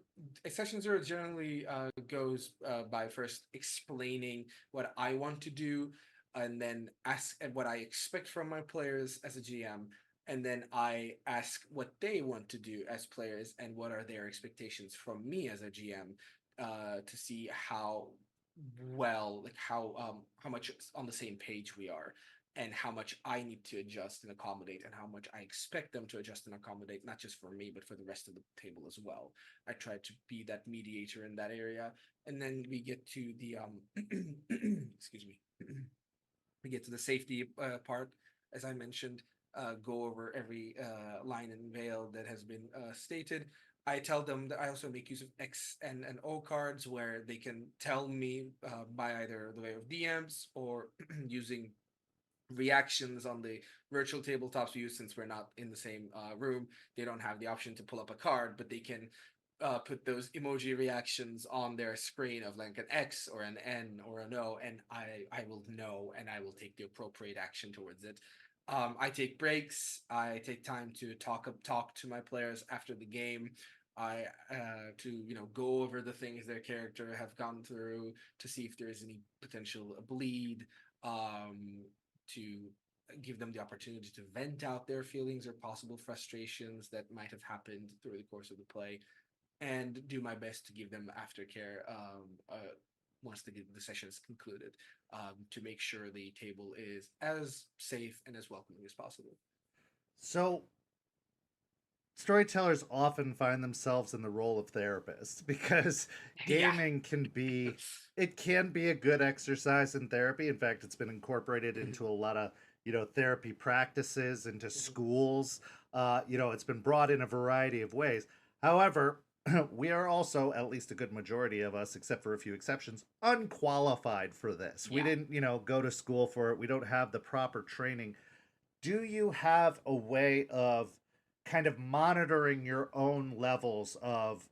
session zero generally goes by first explaining what I want to do, and then ask what I expect from my players as a GM, and then I ask what they want to do as players and what are their expectations from me as a GM, to see how well, like how much on the same page we are. and how much I need to adjust and accommodate, and how much I expect them to adjust and accommodate, not just for me, but for the rest of the table as well. I try to be that mediator in that area. And then we get to the excuse me, we get to the safety part, as I mentioned, go over every line and veil that has been stated. I tell them that I also make use of X and O cards where they can tell me by either the way of DMs or using reactions on the virtual tabletops we use. Since we're not in the same room, they don't have the option to pull up a card, but they can put those emoji reactions on their screen of like an X or an N or an O, and I will know and I will take the appropriate action towards it. I take breaks. I take time to talk to my players after the game. I to go over the things their character have gone through to see if there is any potential bleed. To give them the opportunity to vent out their feelings or possible frustrations that might have happened through the course of the play, and do my best to give them aftercare once the session is concluded, to make sure the table is as safe and as welcoming as possible. So storytellers often find themselves in the role of therapist because Yeah. gaming can be a good exercise in therapy. In fact, it's been incorporated into a lot of therapy practices, into schools. It's been brought in a variety of ways. However, we are also, at least a good majority of us, except for a few exceptions, unqualified for this. We Yeah. didn't go to school for it. We don't have the proper training. Do you have a way of kind of monitoring your own levels of,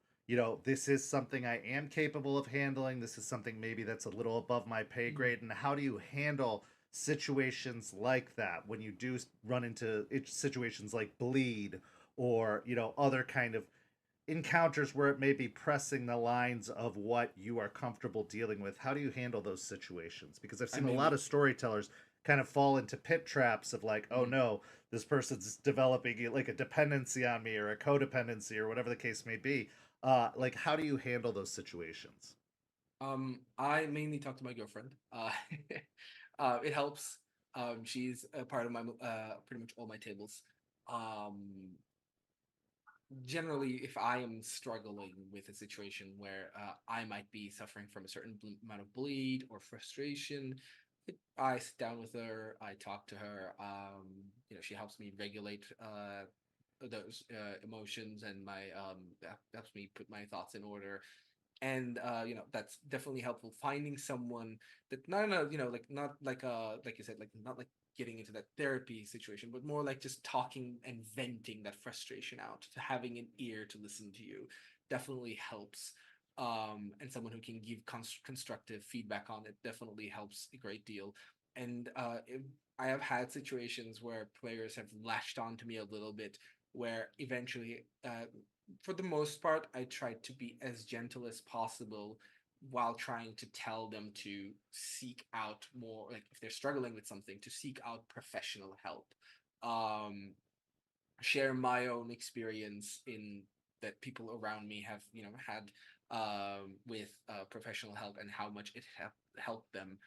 this is something I am capable of handling, this is something maybe that's a little above my pay grade, and how do you handle situations like that when you do run into situations like bleed or other kind of encounters where it may be pressing the lines of what you are comfortable dealing with? How do you handle those situations? Because I've I seen a mean, lot of storytellers kind of fall into pit traps of like, oh mm, no, this person's developing like a dependency on me or a codependency or whatever the case may be. Like, how do you handle those situations? I mainly talk to my girlfriend. It helps. She's a part of my pretty much all my tables. Um, Generally, if I am struggling with a situation where I might be suffering from a certain amount of bleed or frustration, I sit down with her, I talk to her. She helps me regulate those emotions, and helps me put my thoughts in order. And that's definitely helpful. Finding someone that not in a like not like like you said, like not like getting into that therapy situation, but more like just talking and venting that frustration out, to having an ear to listen to you, definitely helps. And someone who can give constructive feedback on it definitely helps a great deal. And I have had situations where players have latched on to me a little bit, where eventually for the most part, I try to be as gentle as possible while trying to tell them to seek out more, like if they're struggling with something, to seek out professional help. Um, Share my own experience in that people around me have, had with professional help, and how much it helped them.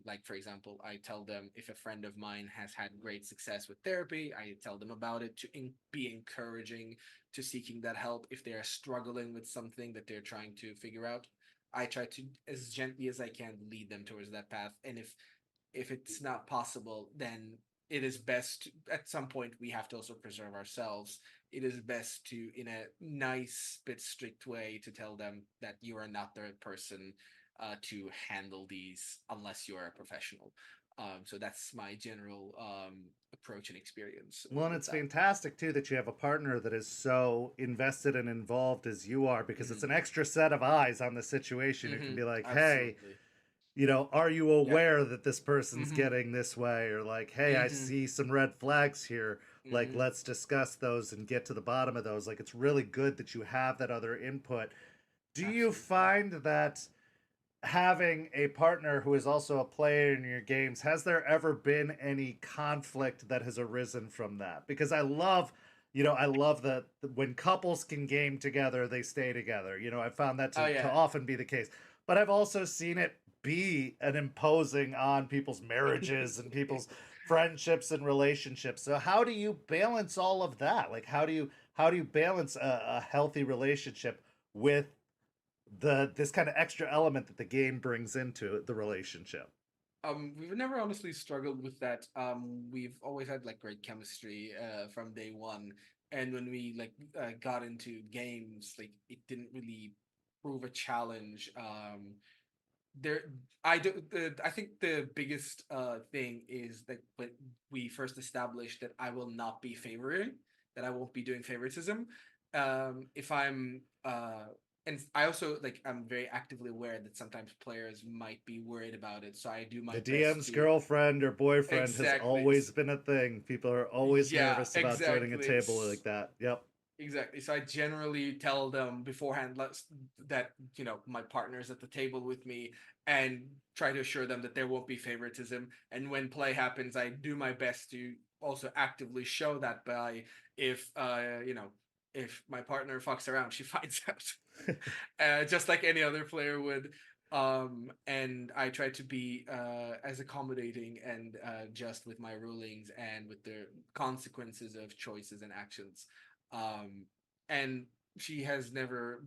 Like for example, I tell them if a friend of mine has had great success with therapy, I tell them about it, to be encouraging to seeking that help. If they are struggling with something that they're trying to figure out, I try to, as gently as I can, lead them towards that path. And if it's not possible, then it is best at some point we have to also preserve ourselves. It is best to, in a nice but strict way, to tell them that you are not the person to handle these unless you are a professional. So that's my general approach and experience Well, and with it's that. fantastic too that you have a partner that is so invested and involved as you are, because it's Hmm. an extra set of eyes on the situation. It can Hmm. be like, hey, Absolutely. are you Yeah. aware that this person's Hmm. getting this way? Or like, hey, I Hmm. see some red flags here. Like, Hmm. let's discuss those and get to the bottom of those. Like, it's really good that you have that other input. Do you Absolutely. find that having a partner who is also a player in your games, has there ever been any conflict that has arisen from that? Because I love that when couples can game together, they stay together. I found that Oh to yeah. often be the case. But I've also seen it be an imposing on people's marriages and people's friendships and relationships. So how do you balance all of that? Like how do you balance a healthy relationship with this kind of extra element that the game brings into the relationship? We've never honestly struggled with that. We've always had like great chemistry from day one, and when we like got into games, like it didn't really prove a challenge. There, I think the biggest thing is that when we first established that I will not be favoring, that I won't be doing favoritism. If I'm and I also like I'm very actively aware that sometimes players might be worried about it, so I do my The best DM's to girlfriend or boyfriend has exactly. always been a thing. People are always Yeah, nervous about joining a exactly. table like that. Yep. Exactly. So I generally tell them beforehand that, my partner's at the table with me and try to assure them that there won't be favoritism. And when play happens, I do my best to also actively show that by if, if my partner fucks around, she finds out, just like any other player would. And I try to be as accommodating and just with my rulings and with the consequences of choices and actions, and she has never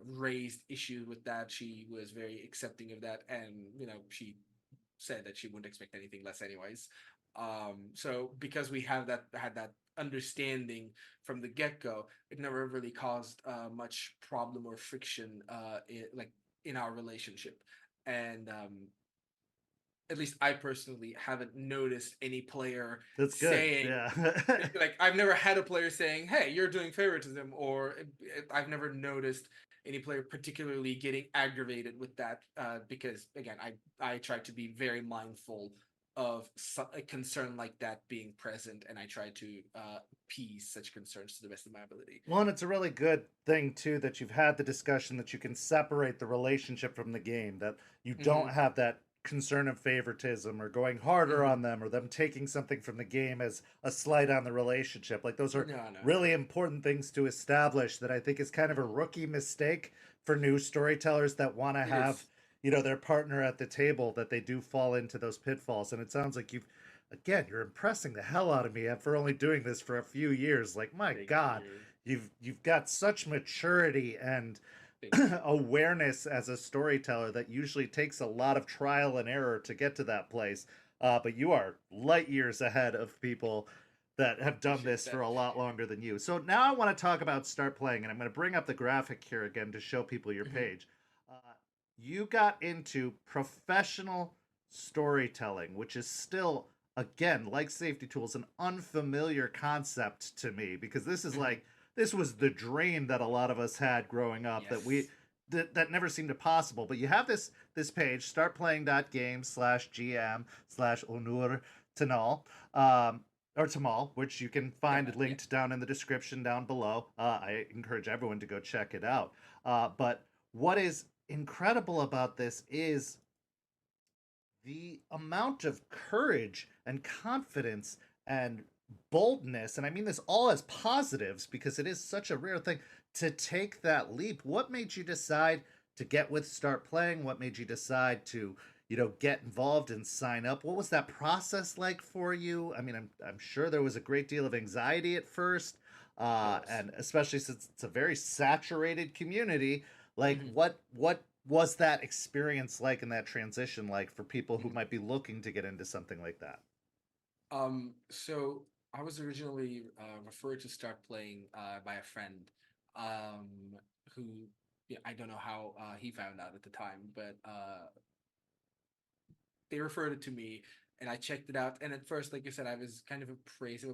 raised issue with that. She was very accepting of that, and she said that she wouldn't expect anything less anyways. So because we have that had that understanding from the get-go, it never really caused much problem or friction like in our relationship. And at least I personally haven't noticed any player That's good. saying, Yeah. like, I've never had a player saying, "Hey, you're doing favoritism," or I've never noticed any player particularly getting aggravated with that, because again, I try to be very mindful of a concern like that being present, and I try to appease such concerns to the best of my ability. Well, and it's a really good thing too that you've had the discussion that you can separate the relationship from the game, that you don't Hmm. have that concern of favoritism or going harder Hmm. on them or them taking something from the game as a slight on the relationship. Like those are No, no. really important things to establish that I think is kind of a Hmm. rookie mistake for new storytellers that want to It have, is. their partner at the table, that they do fall into those pitfalls. And it sounds like you're impressing the hell out of me for only doing this for a few years. Like, my Thank God, you. you've got such maturity and Thank you. awareness as a storyteller that usually takes a lot of trial and error to get to that place. But you are light years ahead of people that have done Appreciate this for that. a lot longer than you. So now I want to talk about Start Playing, and I'm going to bring up the graphic here again to show people your Hmm. page. Uh, you got into professional storytelling, which is still, again, like safety tools, an unfamiliar concept to me, because this is Hmm. like this was the dream that a lot of us had growing up, that we Yes. that never seemed possible. But you have this page, startplaying.game/gm/Onur Tenal, or Tamal, which you can find Temel, yeah. linked down in the description down below. I encourage everyone to go check it out. But what is incredible about this is the amount of courage and confidence and boldness, and I mean this all as positives because it is such a rare thing to take that leap. What made you decide to get with Start Playing? What made you decide to, get involved and sign up? What was that process like for you? I mean, I'm sure there was a great deal of anxiety at first, There was. and especially since it's a very saturated community. Like, Hmm. what was that experience like, and that transition like, for people who Hmm. might be looking to get into something like that? So I was originally referred to Start Playing by a friend, um, who, yeah, I don't know how he found out at the time, but they referred it to me, and I checked it out. And at first, like you said, I was kind of apprehensive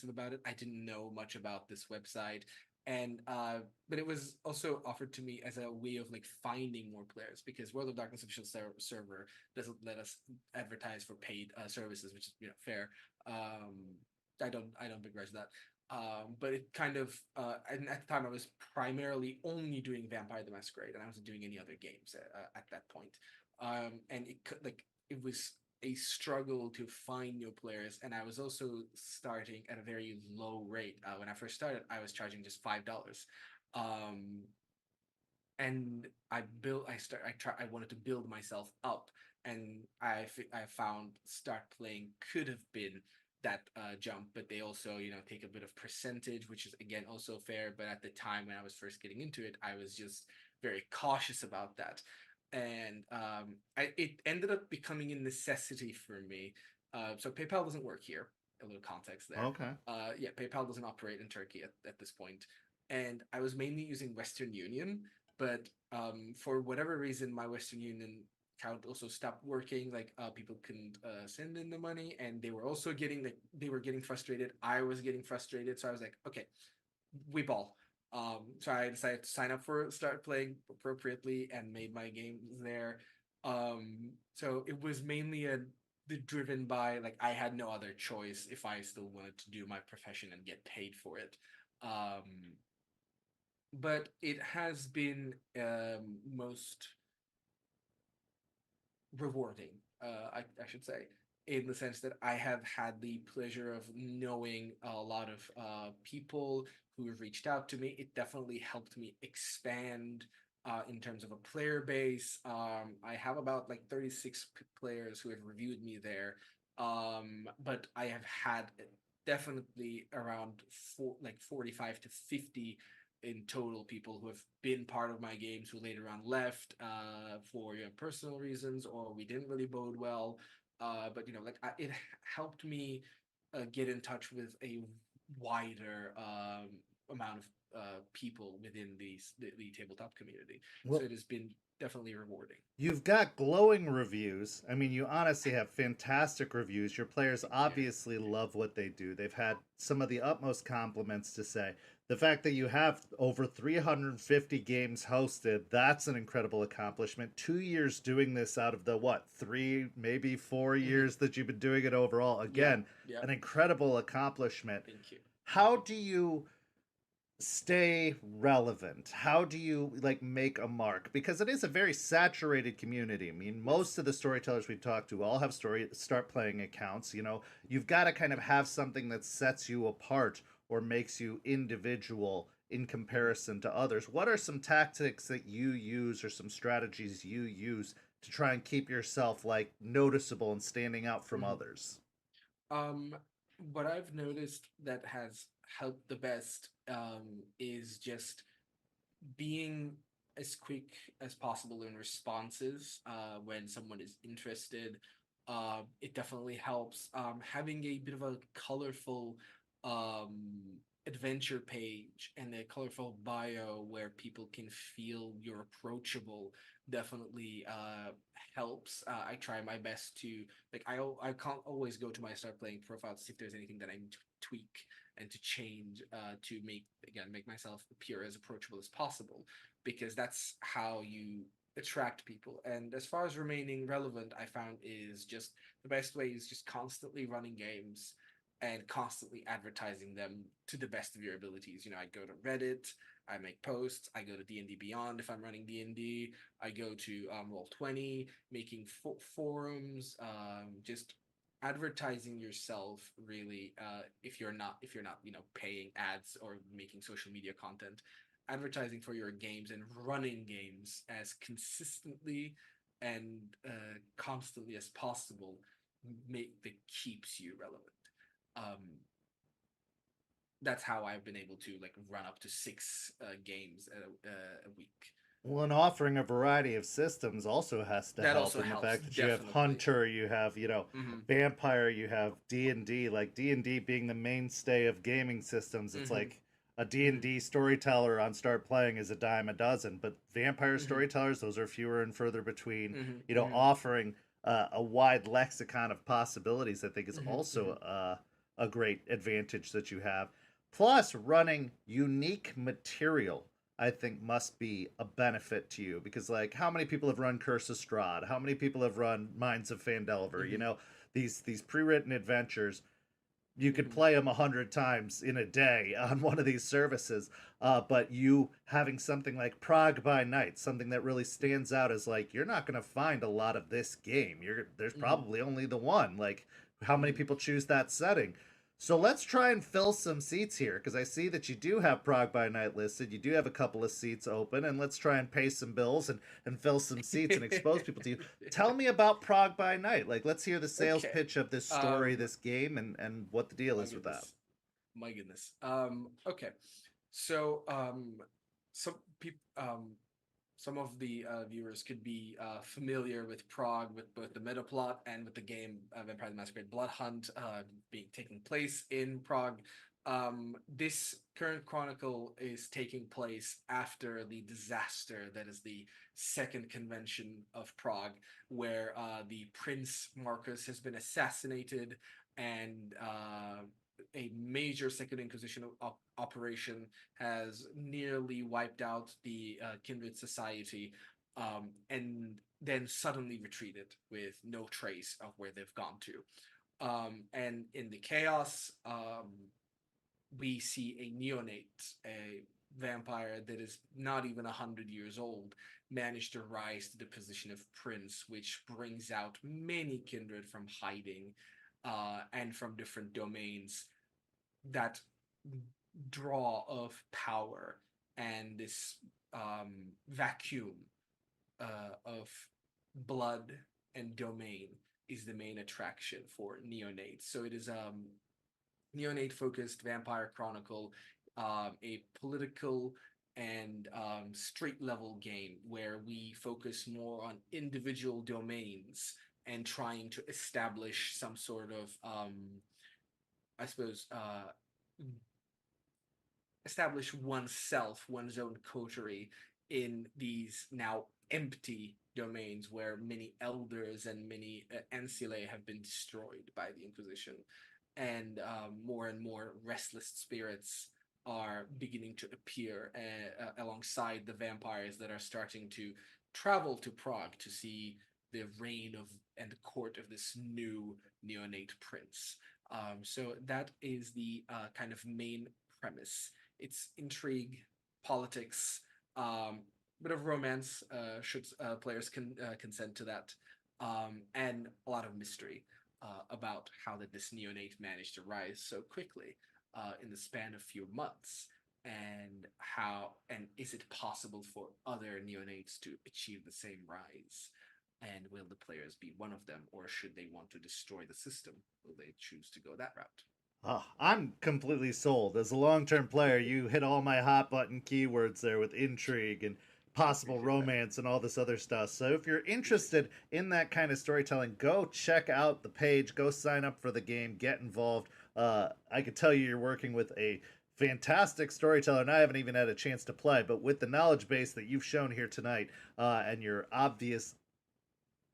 about it. I didn't know much about this website, and but it was also offered to me as a way of like finding more players, because World of Darkness official server doesn't let us advertise for paid services, which is fair. I don't begrudge that. But it kind of and at the time I was primarily only doing Vampire the Masquerade, and I wasn't doing any other games at that point. And it could like it was a struggle to find new players, and I was also starting at a very low rate. When I first started, I was charging just $5. Um, and I wanted to build myself up, and I found start playing could have been that jump, but they also, take a bit of percentage, which is again also fair. But at the time when I was first getting into it, I was just very cautious about that, and it ended up becoming a necessity for me. So PayPal doesn't work here. A little context there. Okay. Yeah, PayPal doesn't operate in Turkey at this point, and I was mainly using Western Union, but for whatever reason, my Western Union account also stopped working. Like people couldn't send in the money, and they were also getting frustrated. I was getting frustrated, so I was like, okay, we ball. So I decided to sign up for Start Playing appropriately and made my games there. So it was mainly driven by, like, I had no other choice if I still wanted to do my profession and get paid for it. Um, but it has been most rewarding, I should say, in the sense that I have had the pleasure of knowing a lot of people who have reached out to me. It definitely helped me expand in terms of a player base. I have about like 36 players who have reviewed me there, but I have had definitely around 45 to 50 in total, people who have been part of my games who later on left for personal reasons, or we didn't really bode well. But it helped me get in touch with a wider amount of people within the tabletop community. So Well, it has been definitely rewarding. you've got glowing reviews. I mean, you honestly have fantastic reviews. Your players Thank you. obviously love what they do. They've had some of the utmost compliments to say. The fact that you have over 350 games hosted, that's an incredible accomplishment. 2 years doing this out of the, what, 3, maybe 4 years that you've been doing it overall. Yeah, Again, yeah. an incredible accomplishment. Thank you. How do you stay relevant? How do you like make a mark? Because it is a very saturated community. I mean, most Yes. of the storytellers we talk to all have start playing accounts. You've got to kind of have something that sets you apart or makes you individual in Mhm. comparison to others. What are some tactics that you use or some strategies you use to try and keep yourself like noticeable and standing out from Mhm. others? Um, what I've noticed that has helped the best is just being as quick as possible in responses when someone is interested. It definitely helps. Having a bit of a colorful adventure page and a colorful bio where people can feel you're approachable definitely helps. I try my best to, like, I can't always go to my Start Playing profile to see if there's anything that I need to tweak and to change to make myself appear as approachable as possible, because that's how you attract people. And as far as remaining relevant, I found is just the best way is just constantly running games and constantly advertising them to the best of your abilities. I go to Reddit, I make posts, I go to D&D Beyond if I'm running D&D, I go to Roll20, making forums, just advertising yourself really. If you're not paying ads or making social media content, advertising for your games and running games as consistently and constantly as possible make that keeps you relevant. um that's how I've been able to like run up to 6 games a week. Well, and offering a variety of systems also has to That help also in the helps, fact that you have definitely. Hunter, you have, Hmm. Vampire, you have D&D, like D&D being the mainstay of gaming systems. It's Hmm. like a Hmm. D&D storyteller on Start Playing is a dime a dozen, but Vampire Hmm. storytellers, those are fewer and further between. Hmm. Hmm. Offering a wide lexicon of possibilities, I think is Hmm. also Hmm. a great advantage that you have. Plus, running unique material I think must be a benefit to you because like how many people have run Curse of Strahd? How many people have run Minds of Phandelver? Hmm. These pre-written adventures. You could Hmm. play them 100 times in a day on one of these services, but you having something like Prague by Night, something that really stands out as like you're not going to find a lot of this game. There's Hmm. probably only the one. Like how many Hmm. people choose that setting? So let's try and fill some seats here because I see that you do have Prague by Night listed. You do have a couple of seats open, and let's try and pay some bills and fill some seats and expose people to you. Tell me about Prague by Night. Like, let's hear the sales Okay. pitch of this story, Um, this game, and what the deal my is with that. goodness. My goodness. Okay. So, some people, some of the viewers could be familiar with Prague, with both the meta plot and with the game Vampire the Masquerade Blood Hunt being taking place in Prague. This current chronicle is taking place after the disaster that is the second convention of Prague, where the Prince Marcus has been assassinated, and a major Second Inquisition operation has nearly wiped out the Kindred Society, and then suddenly retreated with no trace of where they've gone to. And in the chaos, we see a neonate, a vampire that is not even 100 years old, manage to rise to the position of prince, which brings out many kindred from hiding and from different domains that draw of power and this vacuum of blood and domain is the main attraction for neonates. So it is neonate focused vampire chronicle, a political and street level game where we focus more on individual domains and trying to establish some sort of I suppose establish oneself, one's own coterie in these now empty domains where many elders and many ancillae have been destroyed by the Inquisition, and more and more restless spirits are beginning to appear alongside the vampires that are starting to travel to Prague to see the reign of and the court of this new neonate prince. So that is the kind of main premise. It's intrigue, politics, bit of romance, should players can consent to that, and a lot of mystery about how did this neonate manage to rise so quickly in the span of few months, and is it possible for other neonates to achieve the same rise? And will the players be one of them, or should they want to destroy the system? Will they choose to go that route? Oh, I'm completely sold. As a long term player, you hit all my hot button keywords there with intrigue and possible Appreciate that. romance and all this other stuff. So if you're Appreciate interested in that kind of storytelling, go check out the page, go sign up for the game, get involved. I could tell you're working with a fantastic storyteller, and I haven't even had a chance to play, but with the knowledge base that you've shown here tonight and your obvious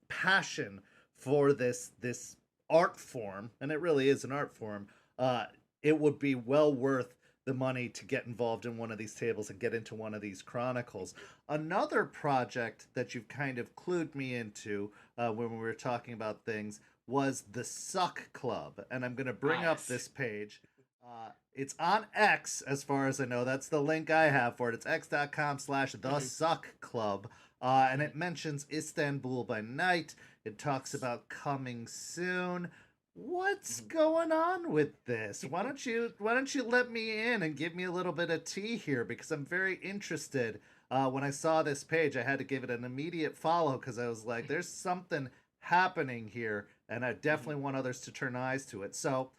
passion for this art form, and it really is an art form, uh, it would be well worth the money to get involved in one of these tables and get into one of these chronicles. Another project that you've kind of clued me into when we were talking about things was the Suck Club, and I'm going to bring up Yes. this page. It's on X, as far as I know. That's the link I have for it. It's x.com/the Mhm, Suck Club. And mhm, it mentions Istanbul by Night. It talks about coming soon. What's mhm. going on with this? Why don't you let me in and give me a little bit of tea here because I'm very interested. When I saw this page, I had to give it an immediate follow because I was like, "There's something happening here," and I Mhm. definitely want others to turn eyes to it. So,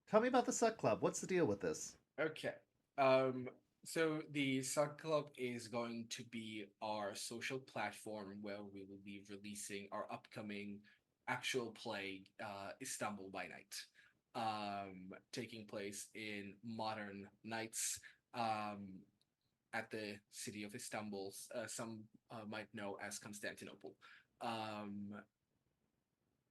tell me about the Suck Club. What's the deal with this? Okay. Um, so the Suck Club is going to be our social platform where we will be releasing our upcoming actual play, Istanbul by Night, taking place in modern nights at the city of Istanbul. Some might know as Constantinople. Um,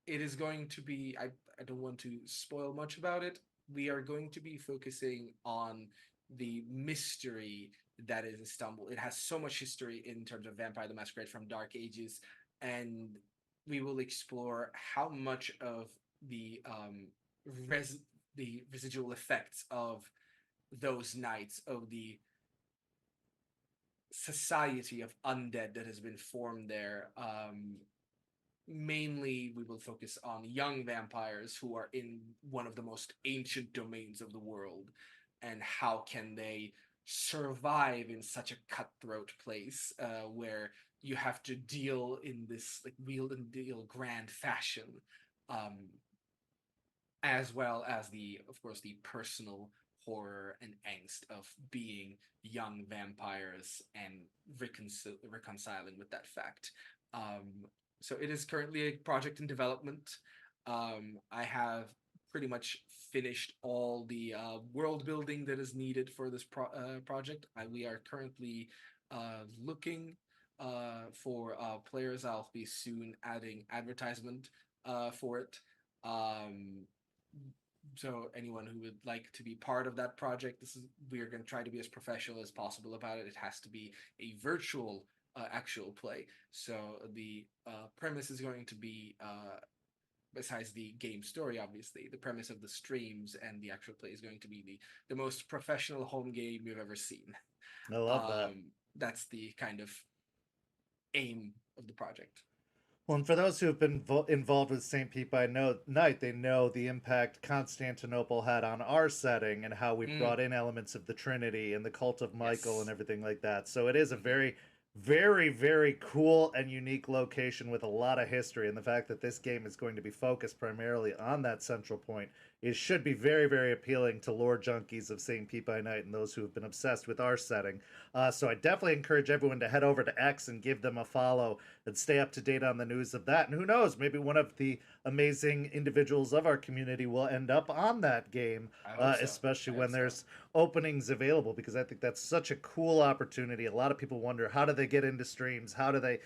it is going to be, I don't want to spoil much about it. We are going to be focusing on the mystery that is Istanbul. It has so much history in terms of Vampire the Masquerade from Dark Ages, and we will explore how much of the res- the residual effects of those nights, of the society of undead that has been formed there, mainly we will focus on young vampires who are in one of the most ancient domains of the world, and how can they survive in such a cutthroat place where you have to deal in this like wield and deal grand fashion, um, as well as the, of course, the personal horror and angst of being young vampires and reconciling with that fact. So it is currently a project in development. I have pretty much finished all the world building that is needed for this project. We are currently looking for players. I'll be soon adding advertisement for it. Um, so anyone who would like to be part of that project, we are going to try to be as professional as possible about it. It has to be a virtual actual play. So the premise is going to be besides the game story, obviously, the premise of the streams and the actual play is going to be the most professional home game you've ever seen. I love that. That's the kind of aim of the project. Well, and for those who have been involved with St. Pete by Night, they know the impact Constantinople had on our setting and how we brought in elements of the Trinity and the cult of Michael and everything like that. So it is a very, very, very cool and unique location with a lot of history. And the fact that this game is going to be focused primarily on that central point should be very, very appealing to lore junkies of St. Pete by Night and those who have been obsessed with our setting. So I definitely encourage everyone to head over to X and give them a follow and stay up to date on the news of that. And who knows, maybe one of the amazing individuals of our community will end up on that game, especially when there's openings available, because I think that's such a cool opportunity. A lot of people wonder, how do they get into streams? How do they,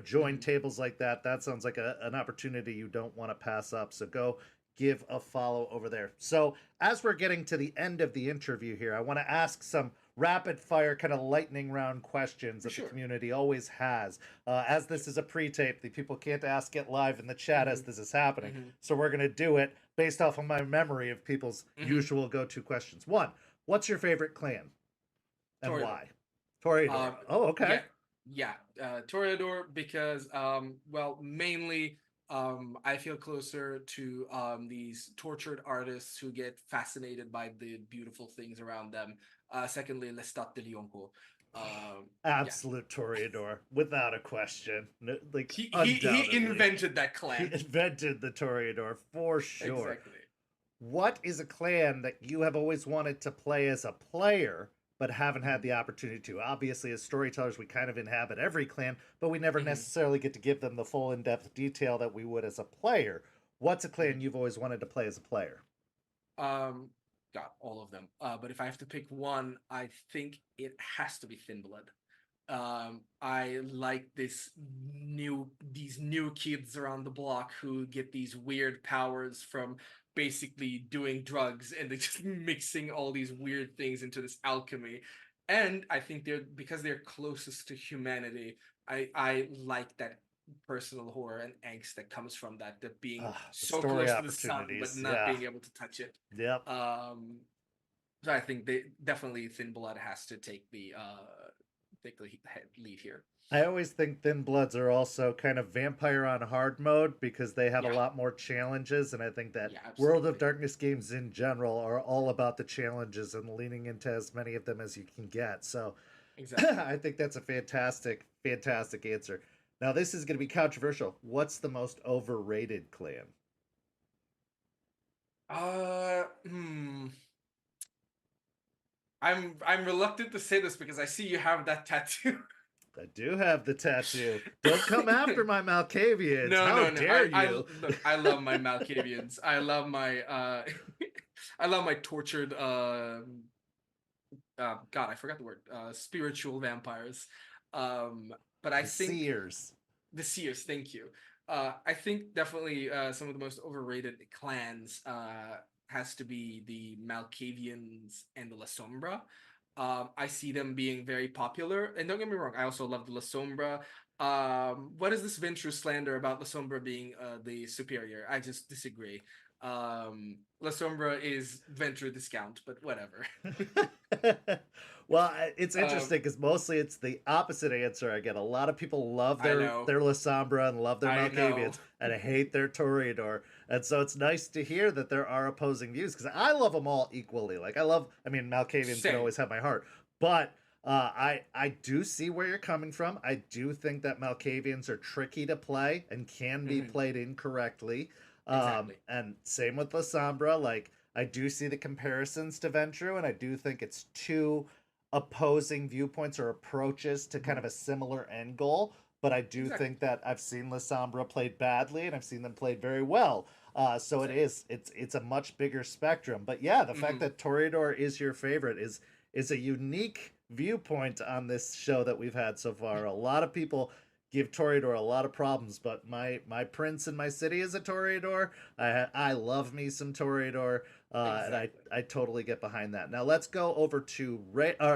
join tables like that? That sounds like an opportunity you don't want to pass up. So go give a follow over there. So as we're getting to the end of the interview here, I want to ask some rapid fire kind of lightning round questions that the community always has. As this is a pre-tape, the people can't ask it live in the chat as this is happening. So we're going to do it based off of my memory of people's usual go-to questions. One, what's your favorite clan and Toreador. why? Toreador. Okay. Toreador, because mainly I feel closer to these tortured artists who get fascinated by the beautiful things around them. Secondly, Lestat de Lyoncourt. Absolute Toreador, without a question. He Undoubtedly. invented that clan. He invented the Toreador for sure. Exactly. What is a clan that you have always wanted to play as a player but haven't had the opportunity to? Obviously, as storytellers, we kind of inhabit every clan, but we never necessarily get to give them the full in-depth detail that we would as a player. What's a clan you've always wanted to play as a player? Got all of them. But if I have to pick one, I think it has to be Thin Blood. I like these new kids around the block who get these weird powers from basically doing drugs, and they're just mixing all these weird things into this alchemy. And I think because they're closest to humanity, I like that personal horror and angst that comes from that being so close to the sun but not being able to touch it. Yep. So I think definitely Thin Blood has to take the lead here. I always think Thin Bloods are also kind of vampire on hard mode because they have a lot more challenges, and I think that World of Darkness games in general are all about the challenges and leaning into as many of them as you can get. So I think that's a fantastic answer. Now, this is going to be controversial. What's the most overrated clan? I'm reluctant to say this because I see you have that tattoo. I do have the tattoo. Don't come after my Malkavians. How dare you? I love my Malkavians. I love my I love my tortured God, I forgot the word. Spiritual vampires. But I think Seers. The Seers, thank you. I think definitely some of the most overrated clans has to be the Malkavians and the La Sombra. I see them being very popular, and don't get me wrong, I also love the La Sombra. What is this Ventrue slander about La Sombra being the superior? I just disagree. La Sombra is Venture discount, but whatever. Well, it's um, interesting because mostly it's the opposite answer. I get a lot of people love I know, their Lasombra and love their I know. Malkavians and hate their Toreador. And so it's nice to hear that there are opposing views because I love them all equally. Like I mean, Malkavians can Same. always have my heart, but I do see where you're coming from. I do think that Malkavians are tricky to play and can be Mhm, played incorrectly. exactly. And same with Lasombra. Like I do see the comparisons to Ventru, and I do think it's two opposing viewpoints or approaches to kind Mhm, of a similar end goal. But I do exactly. think that I've seen Lasombra played badly, and I've seen them played very well. So Same. it's a much bigger spectrum. But yeah, the fact Hmm. that Toreador is your favorite is a unique viewpoint on this show that we've had so far. A lot of people give Toreador a lot of problems, but my prince in my city is a Toreador. I love me some Toreador, and Exactly. I totally get behind that. Now let's go over to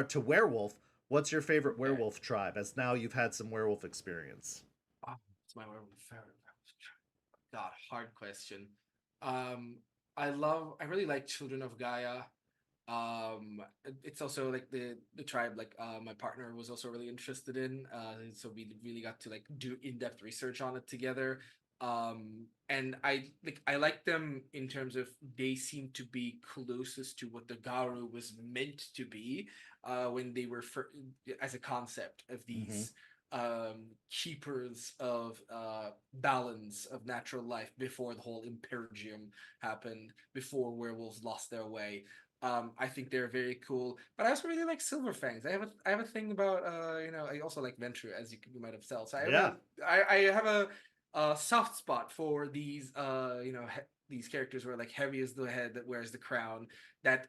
to werewolf. What's your favorite Okay. werewolf tribe? As now you've had some werewolf experience. Oh, it's my favorite. God, hard question. Um, I really like Children of Gaia. It's also like the tribe like my partner was also really interested in. So we really got to like do in-depth research on it together. And I like them in terms of they seem to be closest to what the Garu was meant to be when they were as a concept of Mm-hmm. these keepers of balance of natural life before the whole Imperium happened, before werewolves lost their way. I think they're very cool, but I also really like Silverfangs. I have a thing about I also like Venture, as you might have told. So Yeah, I have a soft spot for these these characters who are like heavy as the head that wears the crown, that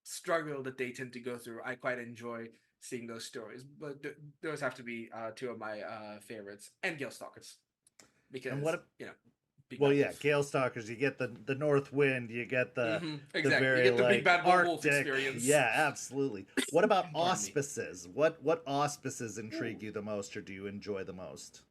struggle that they tend to go through. I quite enjoy seeing those stories, but those have to be two of my favorites, and Gale Stalkers and because what? big Well, bad yeah, wolf. Gale Stalkers. You get the North Wind. You get the Exactly. You very get the big like bad wolf Arctic. experience. Yeah, absolutely. What about Pardon me. auspices? What auspices intrigue Ooh. you the most, or do you enjoy the most?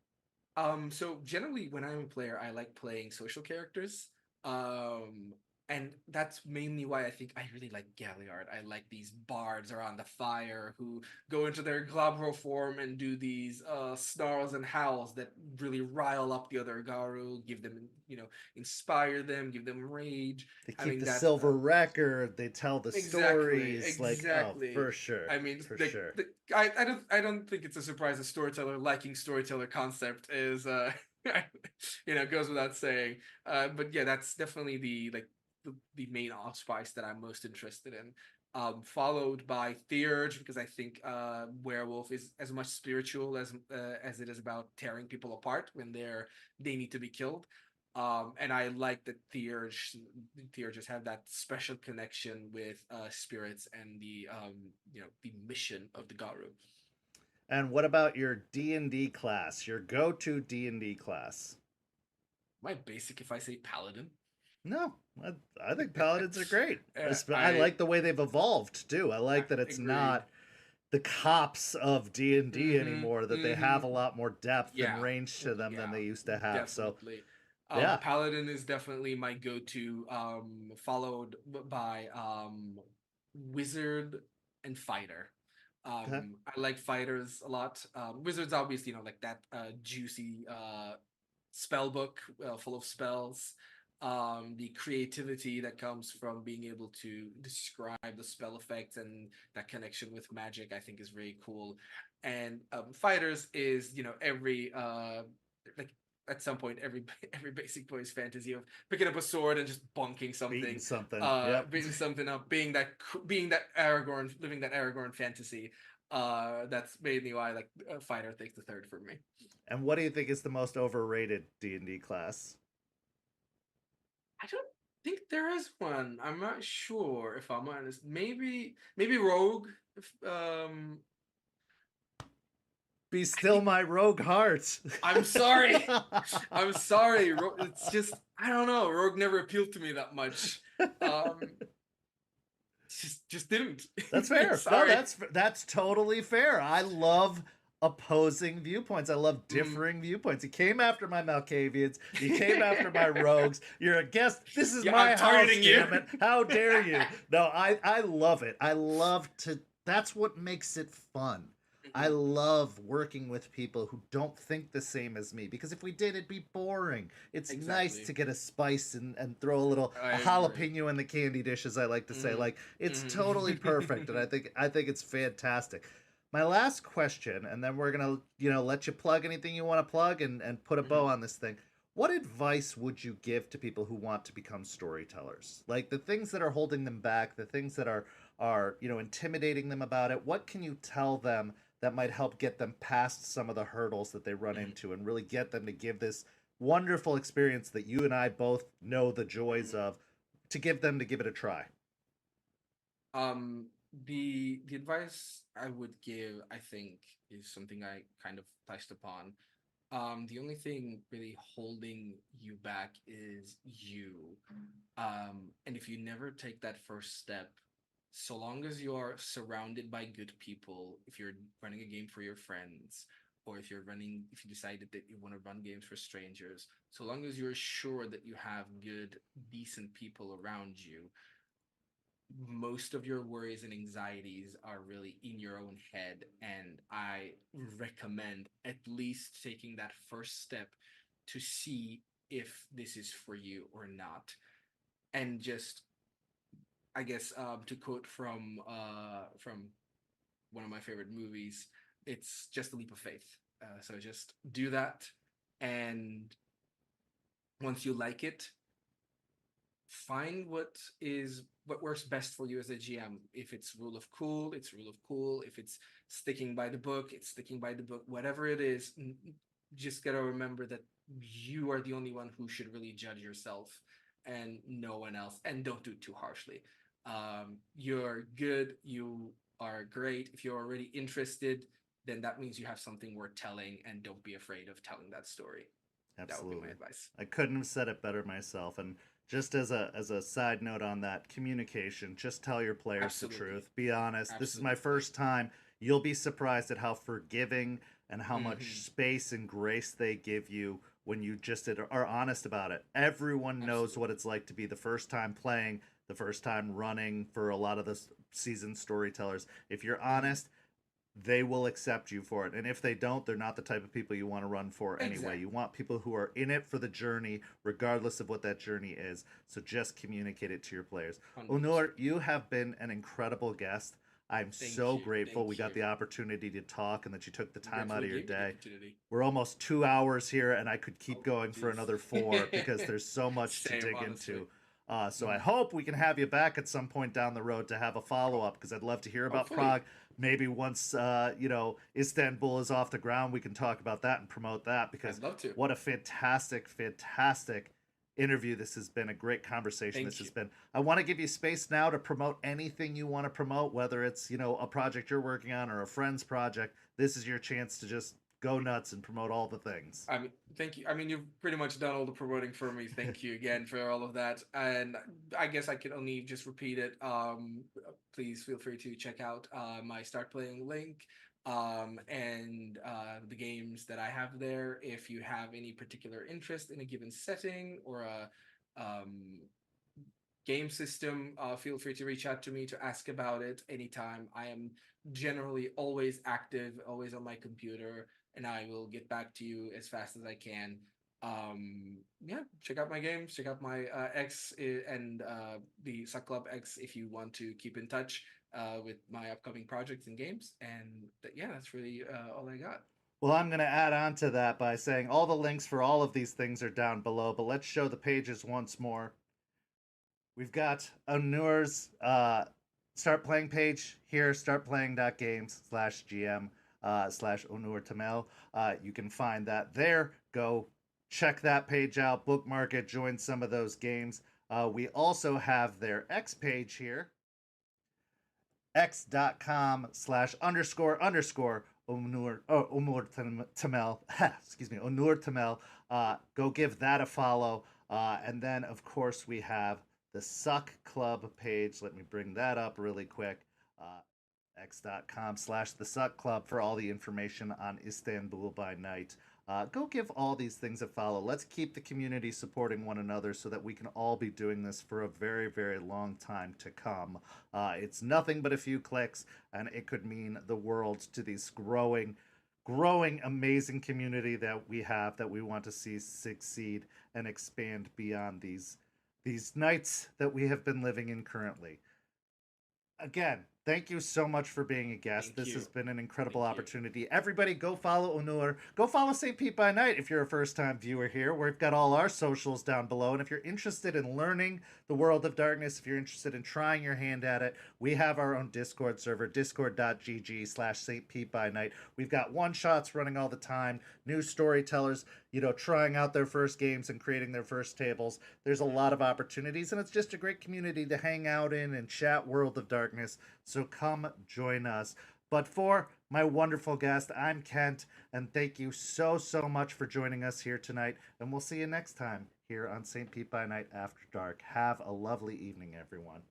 So generally when I'm a player, I like playing social characters. Um, and that's mainly why I think I really like Galliard. I like these bards around the fire who go into their glabro form and do these snarls and howls that really rile up the other Garu, give them, inspire them, give them rage. They keep Having the that silver record. They tell the Exactly, stories. Like, oh, exactly. for sure, I mean, for sure. I don't think it's a surprise a storyteller liking storyteller concept is goes without saying. But yeah, that's definitely the main allspice that I'm most interested in. Followed by Theurge because I think werewolf is as much spiritual as it is about tearing people apart when they need to be killed. And I like that Theurges have that special connection with spirits and the mission of the Garu. And what about your D&D class? Your go-to D&D class? My basic if I say paladin. No, I think paladins are great. I I like the way they've evolved too. I like that it's agreed. not the cops of D&D Mm-hmm. anymore, that they Mm-hmm. have a lot more depth and Yeah. range to them than Yeah. they used to have. So, Definitely. yeah. Paladin is definitely my go-to. Followed by Wizard and Fighter. Okay. I like fighters a lot. Wizards obviously, like that juicy spell book full of spells. The creativity that comes from being able to describe the spell effects and that connection with magic, I think, is very cool. And fighters is every like at some point every every basic boy's fantasy of picking up a sword and just bonking Beating something, something. Yep. beating something up, being that Aragorn, living that Aragorn fantasy. That's mainly why like fighter takes the third for me. And what do you think is the most overrated D&D class? I don't think there is one. I'm not sure if I'm honest. Maybe Rogue. If, Be I still think my rogue heart. I'm sorry. I'm sorry. It's just I don't know. Rogue never appealed to me that much. Um, just didn't. That's fair. No, Sorry. that's totally fair. I love opposing viewpoints. I love differing viewpoints. You came after my Malkavians. You came after my rogues. You're a guest. This is Yeah, my I'm house, targeting you. damn it. How dare you? No, I love it. I love to. That's what makes it fun. I love working with people who don't think the same as me, because if we did, it'd be boring. It's nice Exactly. to get a spice and throw I a agree. jalapeno in the candy dish, as I like to say. Mhm. Like, it's totally perfect, and Mhm. I think it's fantastic. My last question, and then we're gonna let you plug anything you want to plug and put a bow Mhm. on this thing. What advice would you give to people who want to become storytellers? Like, the things that are holding them back, the things that are intimidating them about it. What can you tell them that might help get them past some of the hurdles that they run Mhm. into and really get them to give this wonderful experience that you and I both know the joys Mhm. of, to give them to give it a try? Um, the advice I would give, I think, is something I kind of touched upon. The only thing really holding you back is you. And if you never take that first step, so long as you are surrounded by good people, if you're running a game for your friends, or if you decided that you want to run games for strangers, so long as you're sure that you have good, decent people around you, most of your worries and anxieties are really in your own head. And I recommend at least taking that first step to see if this is for you or not. And just, I guess, to quote from one of my favorite movies, it's just a leap of faith. So just do that, and once you like it, find what works best for you as a GM. If it's rule of cool, it's rule of cool. If it's sticking by the book, it's sticking by the book. Whatever it is, just gotta remember that you are the only one who should really judge yourself and no one else. And don't do it too harshly. You're good. You are great. If you're already interested, then that means you have something worth telling, and don't be afraid of telling that story. That would be my Absolutely. advice. I couldn't have said it better myself. And just as a side note on that, communication, just tell your players the Absolutely. truth. Be honest. This is my Absolutely. first time. You'll be surprised at how forgiving and how much Hmm. space and grace they give you when you just are honest about it. Everyone knows what Absolutely. it's like to be the first time playing, the first time running for a lot of the seasoned storytellers. If you're Hmm. honest, they will accept you for it. And if they don't, they're not the type of people you want to run for anyway. You Exactly. want people who are in it for the journey, regardless of what that journey is. So just communicate it to your players. Onur, 100%. you have been an incredible guest. I'm so Thank you. grateful we Thank got you. the opportunity to talk and that you took the I'm time grateful out you of your gave me the day. opportunity. We're almost 2 hours here, and I could keep Oh, going for jeez. another four because there's so much to Same, dig honestly. into. So I Hmm. hope we can have you back at some point down the road to have a follow Oh, up, because I'd love to hear about hopefully. Prague. Maybe once Istanbul is off the ground, we can talk about that and promote that, because I'd love to. what a fantastic, fantastic interview this has been. A great conversation this Thank has you. been. I want to give you space now to promote anything you want to promote, whether it's a project you're working on or a friend's project. This is your chance to just go nuts and promote all the things. I mean, thank you. I mean, you've pretty much done all the promoting for me. Thank you again for all of that. And I guess I can only just repeat it. Please feel free to check out my Start Playing link, and the games that I have there. If you have any particular interest in a given setting or a um, game system, feel free to reach out to me to ask about it anytime. I am generally always active, always on my computer, and I will get back to you as fast as I can. Yeah, check out my games, check out my X and the Suck Club X if you want to keep in touch with my upcoming projects and games. And yeah, that's really all I got. Well, I'm going to add on to that by saying all the links for all of these things are down below, but let's show the pages once more. We've got Onur's start playing page here, startplaying.games/GM slash Onur Temel. You can find that there. Go check that page out, bookmark it, join some of those games. We also have their X page here, x.com/__ Onur Temel. Excuse me, Onur Temel. Go give that a follow. And then, of course, we have the Suck Club page. Let me bring that up really quick. Uh, x.com/the Club for all the information on Istanbul by Night. Go give all these things a follow. Let's keep the community supporting one another so that we can all be doing this for a very, very long time to come. It's nothing but a few clicks, and it could mean the world to these growing, amazing community that we have, that we want to see succeed and expand beyond these nights that we have been living in currently. Again, thank you so much for being a guest. This has been an incredible opportunity. Everybody, go follow Onur. Go follow St. Pete by Night if you're a first-time viewer here. We've got all our socials down below. And if you're interested in learning the world of darkness, if you're interested in trying your hand at it, we have our own Discord server, discord.gg/St. Pete by Night. We've got one-shots running all the time, new storytellers, trying out their first games and creating their first tables. There's a lot of opportunities, and it's just a great community to hang out in and chat World of Darkness. So come join us. But for my wonderful guest, I'm Kent, and thank you so much for joining us here tonight. And we'll see you next time here on St. Pete by Night After Dark. Have a lovely evening, everyone.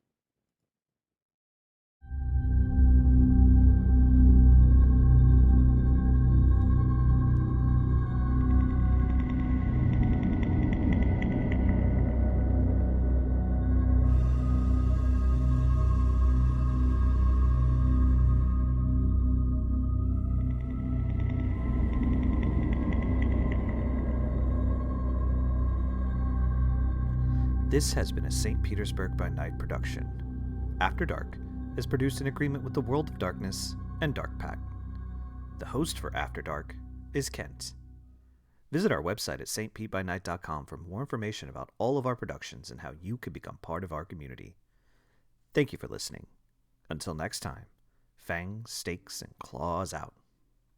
This has been a St. Petersburg by Night production. After Dark is produced in agreement with the World of Darkness and Dark Pact. The host for After Dark is Kent. Visit our website at stpbynight.com for more information about all of our productions and how you can become part of our community. Thank you for listening. Until next time, fangs, stakes, and claws out.